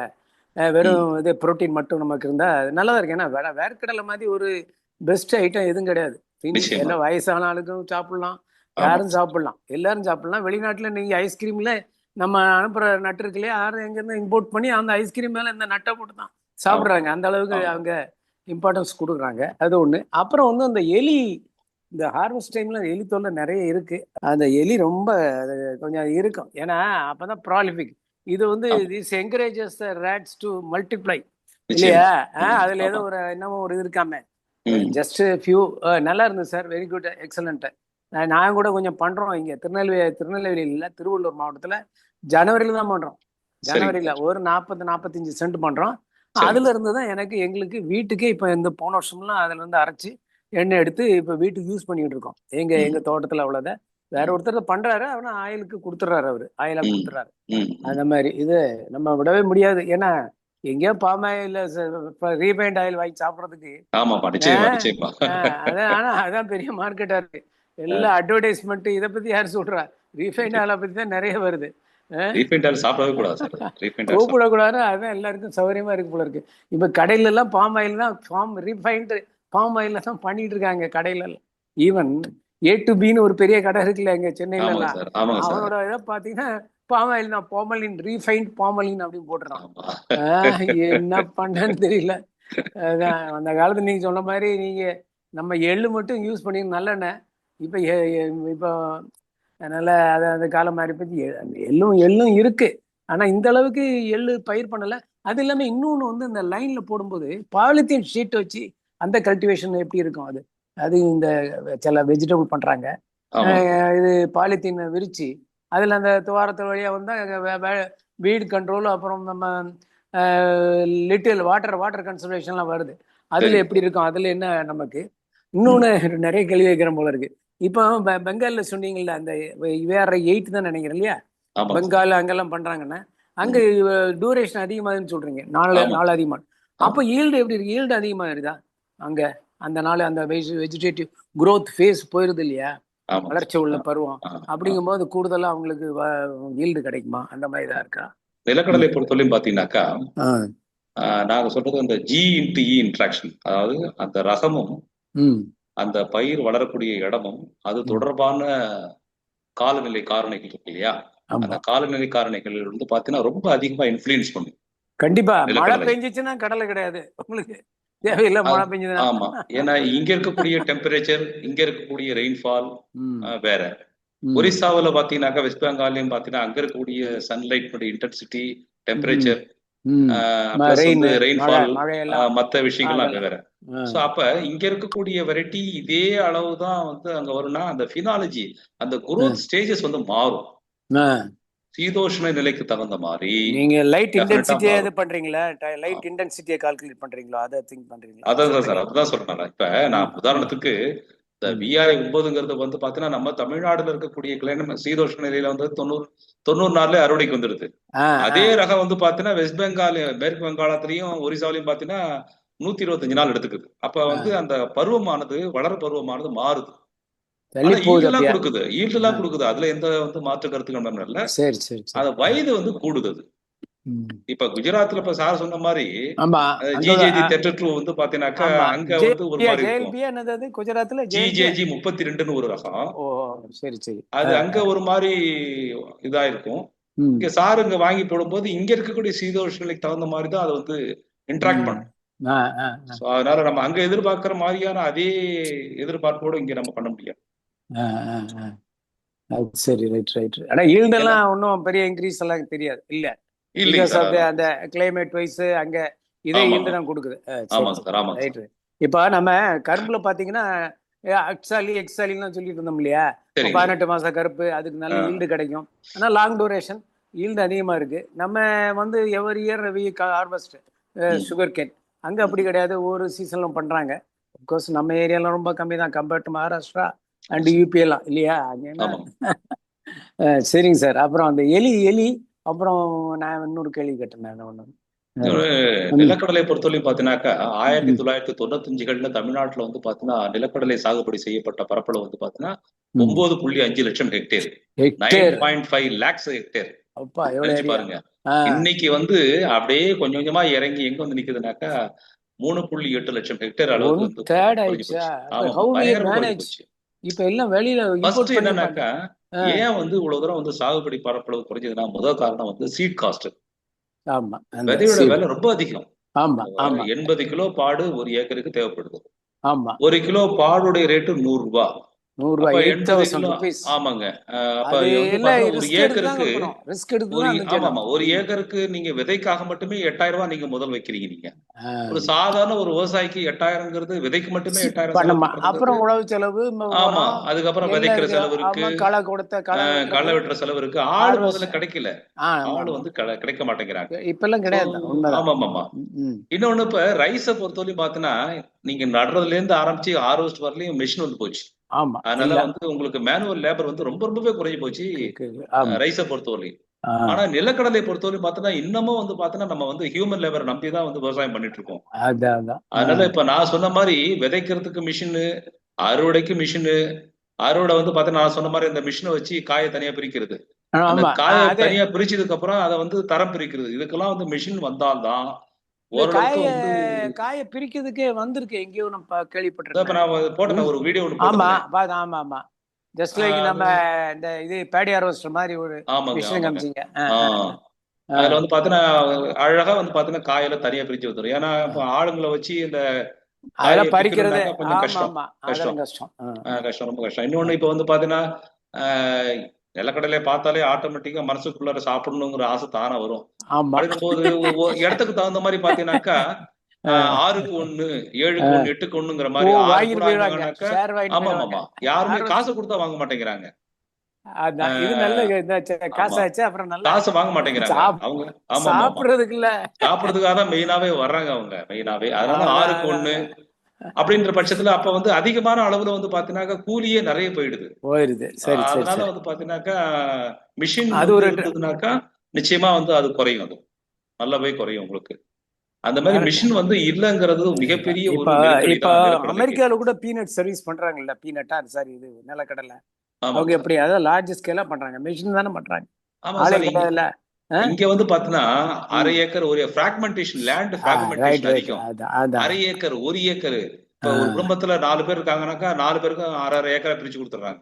வெறும் இது புரோட்டீன் மட்டும் நமக்கு இருந்தா நல்லதா இருக்கு. ஏன்னா வேர்க்கடலை மாதிரி ஒரு பெஸ்ட் ஐட்டம் எதுவும் கிடையாது. எல்லாம் வயசான ஆளுக்கும் சாப்பிடலாம், யாரும் சாப்பிடலாம், எல்லாரும் சாப்பிடலாம். வெளிநாட்டுல நீங்க ஐஸ்கிரீம்ல நம்ம அனுப்புற நட்டு இருக்குல்லையே, யாரும் எங்கேருந்து இம்போர்ட் பண்ணி அந்த ஐஸ்கிரீம் மேலே இந்த நட்டை போட்டு தான் சாப்பிட்றாங்க. அந்த அளவுக்கு அவங்க இம்பார்ட்டன்ஸ் கொடுக்குறாங்க. அது ஒன்று. அப்புறம் வந்து அந்த எலி, இந்த ஹார்வெஸ்ட் டைம்ல எலி தொல்லை நிறைய இருக்கு. அந்த எலி ரொம்ப கொஞ்சம் இருக்கும். ஏன்னா அப்பதான் ப்ராலிஃபிக். இது வந்து this encourages the rates to multiply. இல்லையா? நிச்சயமா. அதுல ஏதோ ஆமா. ஒரு என்னமோ ஒரு இது இருக்காமே. ம். ஜஸ்ட் ஃபியூ நல்லா இருந்தது சார். Very good, excellent. நான் கூட கொஞ்சம் பண்றோம் இங்க திருநெல்வேலி இல்ல, திருவள்ளூர் மாவட்டத்துல ஜனவரியில தான் பண்றோம். சரிங்க ஜனவரியில சார். ஒரு 45 சென்ட் பண்றோம். சரிங்க அதுல சார். இருந்து தான் எங்களுக்கு வீட்டுக்கே இப்ப இந்த போன வருஷம்லாம் அதுல இருந்து அரைச்சு எண்ணெய் எடுத்து இப்ப வீட்டுக்கு யூஸ் பண்ணிட்டு இருக்கோம். எங்க ம். தோட்டத்துல அவ்வளவுத வேற ம். ஒருத்தர் பண்றாரு, ஆனா ஆயிலுக்கு கொடுத்துறாரு, அவரு ஆயிலா ம். கொடுத்துறாரு. ம். அந்த மாதிரி இது நம்ம விடவே முடியாது. ஏன்னா எங்கேயோ பாம் ஆயில், ரீஃபைண்ட் ஆயில் வாங்கி சாப்பிட்றதுக்கு ஆமாப்பா. நிச்சயமா. அதான். ஆனா அதான் பெரிய மார்க்கெட்டா இருக்கு. எல்லா அட்வர்டைஸ்மெண்ட் இதை பத்தி யார் சொல்றா? ரீஃபைண்ட் ஆயிலை பத்தி தான் நிறைய வருது. ரீஃபைண்ட் ஆயில் சாப்பிடவே கூடாது சார். Refined oil கூப்பிடக்கூடாது. அதான் எல்லாருக்கும் சௌகரியமா இருக்கு போல இருக்கு. இப்ப கடையில எல்லாம் பாம் ஆயில் தான், ரீஃபைண்ட் பாம் ஆயில்ல தான் பண்ணிட்டு இருக்காங்க கடையில எல்லாம். ஈவன் A to Bன்னு ஒரு பெரிய கடை இருக்குல்ல எங்க சென்னையில ஆமாங்க எல்லாம், சார். ஆமாங்க சார். அவனோட இதை பாத்தீங்கன்னா பாம் ஆயில் தான், பாமலின், ரீஃபைண்ட் பாமலின் அப்படின்னு போட்டுறான். ஆமா. என்ன பண்ணன்னு தெரியல. அதான் அந்த காலத்துல நீங்க சொன்ன மாதிரி நீங்க நம்ம எள்ளு மட்டும் யூஸ் பண்ணி நல்லெண்ணெய். இப்ப இப்போ அதனால அந்த காலம் மாறி போச்சு. எள்ளும் இருக்கு, ஆனா இந்த அளவுக்கு எள்ளு பயிர் பண்ணல. அது இல்லாம இன்னொன்னு வந்து இந்த லைன்ல போடும்போது பாலித்தீன் ஷீட் வச்சு அந்த கல்டிவேஷன் எப்படி இருக்கும் அது? அது இந்த சில வெஜிடபிள் பண்றாங்க. ஆமா. இது பாலித்தீன் விரிச்சு அதுல அந்த துவாரத்து வழியா வந்தா வீடு கண்ட்ரோல், அப்புறம் நம்ம லிட்டில் வாட்டர் கன்சர்வேஷன்லாம் வருது. அதுல சரி. எப்படி இருக்கும்? அதுல என்ன நமக்கு இன்னொன்னு நிறைய கேள்வி வைக்கிறேன் போல இருக்கு. இப்போ பெங்கால்ல சொன்னீங்கல்ல, அந்த VR8 தான் நினைக்கிறேன் இல்லையா? ஆமாங்க சார். பெங்கால் அங்கெல்லாம் பண்றாங்கன்னா அங்க டூரேஷன் அதிகமாகுதுன்னு சொல்றீங்க. ஆமா. நாள் அதிகமா. அப்போ ஆமா. ஈல்டு எப்படி இருக்கு? ஈல்டு அதிகமா இருக்குதா அங்க? அந்த நாள் அந்த வெஜிடேட்டிவ் growth ஃபேஸ் போயிருது இல்லையா? ஆமாங்க வளர்ச்சி சார். உள்ள பருவம். ஆ. அப்படிங்கும்போது கூடுதலா அவங்களுக்கு ஈல்டு கிடைக்குமா? அந்த மாதிரி தான் இருக்கா? நிலக்கடலை பொறுத்தவரையும் பாத்தீங்கன்னாக்கா, ஆ. நாங்க சொல்றது அந்த G/E இன்ட்ராக்ஷன், அதாவது அந்த ரகமும் ம். அந்த பயிர் வளரக்கூடிய இடமும் அது ம். தொடர்பான காலநிலை காரணிகள் இருக்கு இல்லையா? அந்த ஆமா, காலநிலை காரணிகள் வந்து பாத்தீங்கன்னா ரொம்ப அதிகமா இன்ஃப்ளூயன்ஸ் பண்ணும் கண்டிப்பா. மழை நிலக்கடலை. பெஞ்சிச்சுன்னா கடலை கிடையாது உங்களுக்கு. தேவையில்லை மழை பெஞ்சதுன்னா. ஆமா. ஏன்னா இங்க இருக்கக்கூடிய டெம்பரேச்சர், இங்க இருக்கக்கூடிய ரெயின்ஃபால் ம். வேற. ம். ஒரிசாவில் பாத்தீங்கன்னாக்கா, வெஸ்ட் பெங்கால்லையும் பாத்தீங்கன்னா அங்க இருக்கக்கூடிய சன்லைட் இன்டென்சிட்டி, ம். டெம்பரேச்சர், ம். பிளஸ் ரெயின், வந்து ரெயின்ஃபால், மழையெல்லாம் மற்ற விஷயங்கள்லாம் அங்க அதெல்லாம். வேற. ஆ. ஸோ அப்ப இங்க இருக்கக்கூடிய வெரைட்டி இதே அளவு தான் வந்து அங்க வரும்னா, அந்த ஃபினாலஜி, அந்த குரோத் ஸ்டேஜஸ் வந்து மாறும். ஆ. சீதோஷ்ண நிலைக்கு தகுந்த மாதிரி நீங்க லைட் டெஃபினட்டா இன்டென்சிட்டியே இது மாறும். பண்றீங்களா? லைட் இன்டென்சிட்டியை கால்குலேட் பண்றீங்களா? அதை திங்க் பண்றீங்களா? அதை அதான் சார் சொல்றீங்களா? அதுதான் சொல்றேன். இப்ப நான் உதாரணத்துக்கு இந்த ம். VI9ங்கிறது வந்து பாத்தீங்கன்னா நம்ம தமிழ்நாடுல இருக்கக்கூடிய கிளைமேட் சீதோஷ்ண நிலையில வந்து 90 நாள்ல அறுவடைக்கு வந்துடுது. ஆ. அதே ரகம் வந்து பாத்தீங்கன்னா வெஸ்ட் பெங்கால், மேற்கு வங்காளத்திலையும் ஒரிசாவிலையும் பாத்தீங்கன்னா 125 நாள் எடுத்துக்குது. அப்ப வந்து அந்த பருவமானது, வளர பருவமானது மாறுது. தள்ளி ஆனா போகுது ஈல்டெல்லாம் அப்படியா? கொடுக்குது. ஈல்டெல்லாம் கொடுக்குது. அதுல எந்த வந்து மாற்று கருத்துக்களும் இல்ல. சரி சரி அது சரி. வயது வந்து கூடுது அது. ம். இப்ப குஜராத்ல இப்ப சார் சொன்ன மாதிரி ஆமா, அங்க GJG 32 வந்து பாத்தீங்கன்னாக்கா ஆமா. அங்க வந்து ஒரு மாதிரி இருக்கும். JLP என்னது அது குஜராத்ல? GJG 32ன்னு ஒரு ரகம். ஓ, சரி சரி. அது அங்க ஒரு மாதிரி இதா இருக்கும். ம். இங்க சார் இங்க வாங்கி போடும்போது இங்க இருக்கக்கூடிய சீதோஷ்ண நிலைக்கு தகுந்த மாதிரி தான் அது வந்து இன்ட்ராக்ட் ம். பண்ணும். ஆ, ஆ, ஆ. ஸோ அதனால நம்ம அங்க எதிர்பார்க்கிற மாதிரியான அதே எதிர்பார்ப்போட இங்க நம்ம பண்ண முடியாது. ஆ, ஆ, ஆ. அது சரி, ரைட். ஆனா ஏன்னா ஈல்டெல்லாம் ஒன்றும் பெரிய இன்க்ரீஸ் எல்லாம் தெரியாது இல்ல? இல்லைங்க பிகாஸ் சார். ஆஃப் அந்த கிளைமேட் வைஸ் அங்க இதே ஆமா ஈல்டு தான் கொடுக்குது. சரி ஆமாங்க சரி, சார். ஆமாங்க ரைட். சார். இப்போ நம்ம கரும்புல பாத்தீங்கன்னா எக்ஸாலின்லாம் சொல்லிட்டு இருந்தோம் இல்லையா? சரிங்க சார். 18 மாச கருப்பு, அதுக்கு நல்ல ஈல்டு கிடைக்கும். ஆனா லாங் டூரேஷன், ஈல்டு அதிகமா இருக்கு. நம்ம வந்து every year harvest sugar cane. அங்க அப்படி கிடையாது, ஒரு சீசன்ல பண்றாங்க. அப்கோர்ஸ் நம்ம ஏரியால ரொம்ப கம்மி தான் compared to Maharashtra and UP எல்லாம் இல்லையா? அங்க என்ன? சரிங்க சார். அப்புறம் அந்த எலி அப்புறம் நான் இன்னொரு கேள்வி கேட்டேன் ஒண்ணு. நிலக்கடலை பொறுத்தவரையும் பாத்தீங்கன்னாக்கா 1995கள்ல தமிழ்நாட்டுல வந்து பாத்தீங்கன்னா நிலக்கடலை சாகுபடி செய்யப்பட்ட பரப்பளவு வந்து பாத்தீங்கன்னா 9.5 லட்சம் ஹெக்டேர், 9.5 lakhs ஹெக்டேர். அப்பா எவ்வளவு நினைச்சு ஏரியா? பாருங்க. இன்னைக்கு வந்து அப்படியே கொஞ்சம் கொஞ்சமா இறங்கி எங்க வந்து நிக்குதுனாக்கா 3.8 லட்சம் ஹெக்டேர் அளவுக்கு வந்து தேர்ட் குறைஞ்சு ஆயிடுச்சா? போச்சு. ஆமா, ஹவு வி பயங்கரமா குறைஞ்சு மேனேஜ்? போச்சு. இப்ப எல்லாம் வெளியில இம்போர்ட் ஃபர்ஸ்ட் பண்ணி என்னன்னாக்கா ஏன் வந்து இவ்வளவு தூரம் வந்து சாகுபடி பரப்பளவு குறைஞ்சதுன்னா முதல் காரணம் வந்து சீட் காஸ்ட். ஆமா, அந்த விதையோட seed. விலை ரொம்ப அதிகம். ஆமா ஆமா 80 கிலோ பாடு ஒரு ஏக்கருக்கு தேவைப்படுது. ஆமா. 1 கிலோ பாடுடைய ரேட்டு 100 ரூபாய். 100 அப்ப 80 8,000 கிலோ rupees. ஆமாங்க. அப்ப அது வந்து எல்லாம் பாத்தீங்கன்னா ஒரு ரிஸ்க் எடுத்து தான் ஏக்கருக்கு கொடுக்கணும். ரிஸ்க் எடுத்து தான் அந்த ஆமாமா செய்யணும். ஒரு ஏக்கருக்கு நீங்க விதைக்காக மட்டுமே 8,000 நீங்க முதல் வைக்கிறீங்க நீங்க. ஆ. ஒரு சாதாரண ஒரு விவசாயிக்கு 8,000ங்கிறது விதைக்கு மட்டுமே 8,000 செலவு பண்ணமா பண்றதுங்கிறது அப்புறம் உழவு செலவு ஆமா. உரம் அதுக்கப்புறம் எல்லாம் விதைக்கிற இருக்கு. செலவு இருக்கு, ஆமா, களை கொடுத்த களை களை வெட்டுறது, வெட்டுற செலவு இருக்கு. ஆள் முதல்ல ஹார்வெஸ்ட். கிடைக்கல. ஆமா ஆள் ஆமா. வந்து கிடைக்க மாட்டேங்கிறாங்க. இப்பெல்லாம் ஸோ கிடையாது தான், உண்மைதான். ஆமாமாமா. ம். இன்னொன்னு இப்ப ரைஸ பொறுத்தவரையும் பார்த்தீங்கன்னா, நீங்க நடுறதுல இருந்து ஆரம்பிச்சு ஹார்வெஸ்ட் வரலையும் மெஷின் வந்து போச்சு. ஆமா அதனால இல்ல. வந்து உங்களுக்கு மேனுவல் லேபர் வந்து ரொம்பவே குறைஞ்சு போச்சு ஆமா. ரைஸ பொறுத்தவரையும். ஆ. ஆனா நிலக்கடலை பொறுத்தவரையும் பார்த்தீங்கன்னா, இன்னமும் வந்து பார்த்தீங்கன்னா, நம்ம வந்து ஹியூமன் லேபர் நம்பி தான் வந்து விவசாயம் பண்ணிட்டு இருக்கோம். அதான் அதான். அதனால இப்ப நான் சொன்ன மாரி விதைக்கிறதுக்கு மிஷினு, அறுவடைக்கு மிஷினு, அறுவடை வந்து பார்த்தீங்கன்னா, நான் சொன்ன மாரி இந்த மிஷின வச்சு காய தனியா பிரிக்கிறது. அந்த ஆமா காய அது தனியா பிரிச்சதுக்கு அப்புறம் அத வந்து தரம் பிரிக்கிறது. இதுக்கெல்லாம் வந்து மிஷின் வந்தால் தான் இந்த ஓரளவுக்கு காய வந்து காய பிரிக்கிறதுக்கே வந்திருக்கு, எங்கேயோ நம்ம இப்ப கேள்விப்பட்டிருக்கேன். நான் போட்டேன் ஒரு வீடியோ ஒண்ணு ஆமா போட்டிருந்தேன். ஆமா ஆமா. ஜஸ்ட் லைக் நம்ம இந்த இது பேடி ஹார்வெஸ்டர் மாதிரி ஒரு ஆமாங்க, மிஷின் ஆமாங்க. காமிச்சிங்க. அதுல வந்து பாத்தீங்கன்னா அழகா வந்து பாத்தீங்கன்னா காயெல்லாம் தனியா பிரிச்சு வந்துடும். ஏன்னா இப்ப ஆளுங்களை வச்சு இந்த காயை அதெல்லாம் பறிக்கிறது. பிக்கணும்னாக்கா கொஞ்சம் ஆமா கஷ்டம். ஆமா, கஷ்டம். அதெல்லாம் கஷ்டம். கஷ்டம், ரொம்ப கஷ்டம். இன்னொன்னு இப்ப வந்து பாத்தீங்கன்னா நிலக்கடலை பார்த்தாலே ஆட்டோமேட்டிக்கா மனசுக்குள்ளார சாப்பிடணுங்கிற ஆசை தானே வரும். ஆமா. அப்படிங்கும்போது இடத்துக்கு தகுந்த மாதிரி பாத்தீங்கன்னாக்கா 6க்கு 1, 7க்கு 1, 8க்கு 1ங்கிற ஓ, மாதிரி 6 வாங்கிட்டு கூட போயிடுவாங்க, வாங்கினாக்கா ஷேர் வாங்கிட்டு ஆமா போயிடுவாங்க. ஆமா யாருமே Harvest. காசு கொடுத்தா வாங்க மாட்டேங்கிறாங்க. அதான் இது நல்ல ஆமா. காசாச்சு. அப்புறம் நல்லா காசு வாங்க மாட்டேங்கிறாங்க அவங்க. ஆமா ஆமா ஆமா சாப்பிடுறதுக்கு இல்ல. சாப்பிடுறதுக்காக தான் மெயினாவே வர்றாங்க அவங்க மெயினாவே. அதனால அதான் 6க்கு 1 அதான். அப்படின்ற பட்சத்துல அப்ப வந்து அதிகமான அளவுல வந்து பாத்தீங்கன்னாக்கா கூலியே நிறைய போயிடுது. போயிருது. சரி சரி அதனால சரி. வந்து பாத்தீங்கன்னாக்கா மிஷின் அது வந்து ஒரு இருந்ததுனாக்கா நிச்சயமா வந்து அது குறையும். அது நல்லாவே குறையும் உங்களுக்கு. அந்த மாதிரி வேற மிஷின் வந்து இல்லைங்கிறது மிகப்பெரிய இப்ப ஒரு நெருக்கடி இப்ப தான் நிலக்கடலைக்கு. அமெரிக்கால கூட பீனட் சர்வீஸ் பண்றாங்கல்ல, பீனட்டா சாரி இது நிலக்கடலை. ஆமாங்க அவங்க சார். எப்படி அதாவது லார்ஜ் ஸ்கேலா பண்றாங்க, மிஷின் தானே பண்றாங்க, ஆமா ஆளே சார். கிடையாதுல்ல. இங்க வந்து பாத்தீங்கன்னா அரை ஏக்கர் ஒரு fragmentation land right fragmentation right. அதிகம். அதான் அதான். அரை ஏக்கர் 1 ஏக்கர். இப்ப ஒரு குடும்பத்துல 4 பேர் இருக்காங்கன்னாக்கா 4 பேருக்கும் அரை ஏக்கரா பிரிச்சு கொடுத்துறாங்க.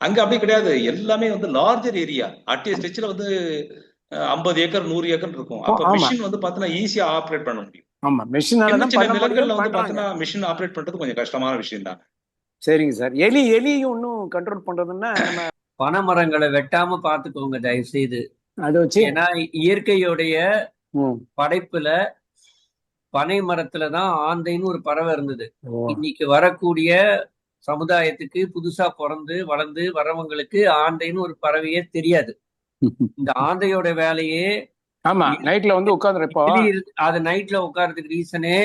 அங்க அப்படி கிடையாது. எல்லாமே வந்து லார்ஜர் ஏரியா. அட்டிய ஸ்டெச்ல வந்து 50 ஏக்கர் 100 ஏக்கர் இருக்கும். அப்ப ஆமா மிஷின் வந்து பாத்தீங்கன்னா ஈஸியா ஆப்ரேட் பண்ண முடியும். ஆமா, மிஷினால சின்ன தான் சின்ன பண்ண நிலங்கள்ல முடியும், வந்து பண்றாங்க. பாத்தீங்கன்னா மிஷின் ஆப்ரேட் பண்றது கொஞ்சம் கஷ்டமான விஷயம் தான். சரிங்க சார். எலியும் இன்னும் கண்ட்ரோல் பண்றதுன்னா நம்ம பனைமரங்களை வெட்டாம பாத்துக்கோங்க தயவு செய்து. அதை வச்சு ஏன்னா இயற்கையுடைய படைப்புல பனை மரத்துலதான் ஆந்தைன்னு ஒரு பறவை இருந்தது. இன்னைக்கு வரக்கூடிய சமுதாயத்துக்கு புதுசா பிறந்து வளர்ந்து வரவங்களுக்கு ஆந்தைன்னு ஒரு பறவையே தெரியாது. இந்த ஆந்தையோட வேலையே ஆமா நைட்ல வந்து உட்கார்ந்துருப்போ அது நைட்ல உட்கார்றதுக்கு ரீசனே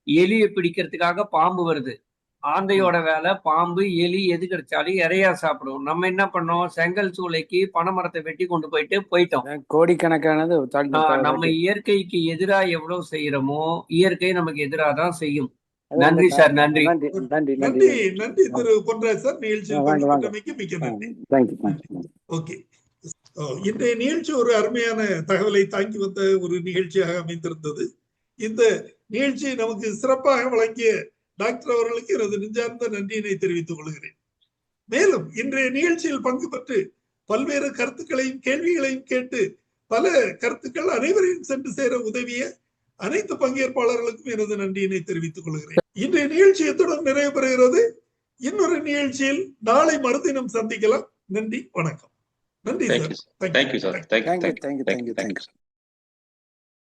எலியை பிடிக்கிறதுக்காக பாம்பு வருது. ஆந்தையோட வேலை பாம்பு எலி எது கிடைச்சாலும் இறையா சாப்பிடும். நம்ம என்ன பண்ணோம், செங்கல் சூளைக்கு பனைமரத்தை வெட்டி கொண்டு போயிட்டோம். கோடிக்கணக்கானது நம்ம இயற்கைக்கு எதிரா எவ்வளவு செய்யறோமோ இயற்கை நமக்கு எதிராக தான் செய்யும். நன்றி சார். நன்றி நன்றி நன்றி நன்றி நன்றி திரு பொன்ராஜ் சார். நிகழ்ச்சியில் பங்கேற்றமைக்கு மிக்க நன்றி. ஓகே, இன்றைய நிகழ்ச்சி ஒரு அருமையான தகவலை தாங்கி வந்த ஒரு நிகழ்ச்சியாக அமைந்திருந்தது. இந்த நிகழ்ச்சியை நமக்கு சிறப்பாக வழங்கிய டாக்டர் அவர்களுக்கு எனது நெஞ்சார்ந்த நன்றியினை தெரிவித்துக் கொள்கிறேன். மேலும் இன்றைய நிகழ்ச்சியில் பங்கு பெற்று பல்வேறு கருத்துக்களையும் கேள்விகளையும் கேட்டு பல கருத்துக்கள் அனைவரையும் சென்று சேர உதவிய அனைத்து பங்கேற்பாளர்களுக்கும் எனது நன்றியினை தெரிவித்துக் கொள்கிறேன். இன்றைய நிகழ்ச்சி எத்துடன் நிறைவு பெறுகிறது. இன்னொரு நிகழ்ச்சியில் நாளை மறுதினம் சந்திக்கலாம். நன்றி, வணக்கம். நன்றி சார். Thank you sir. தேங்க்யூ.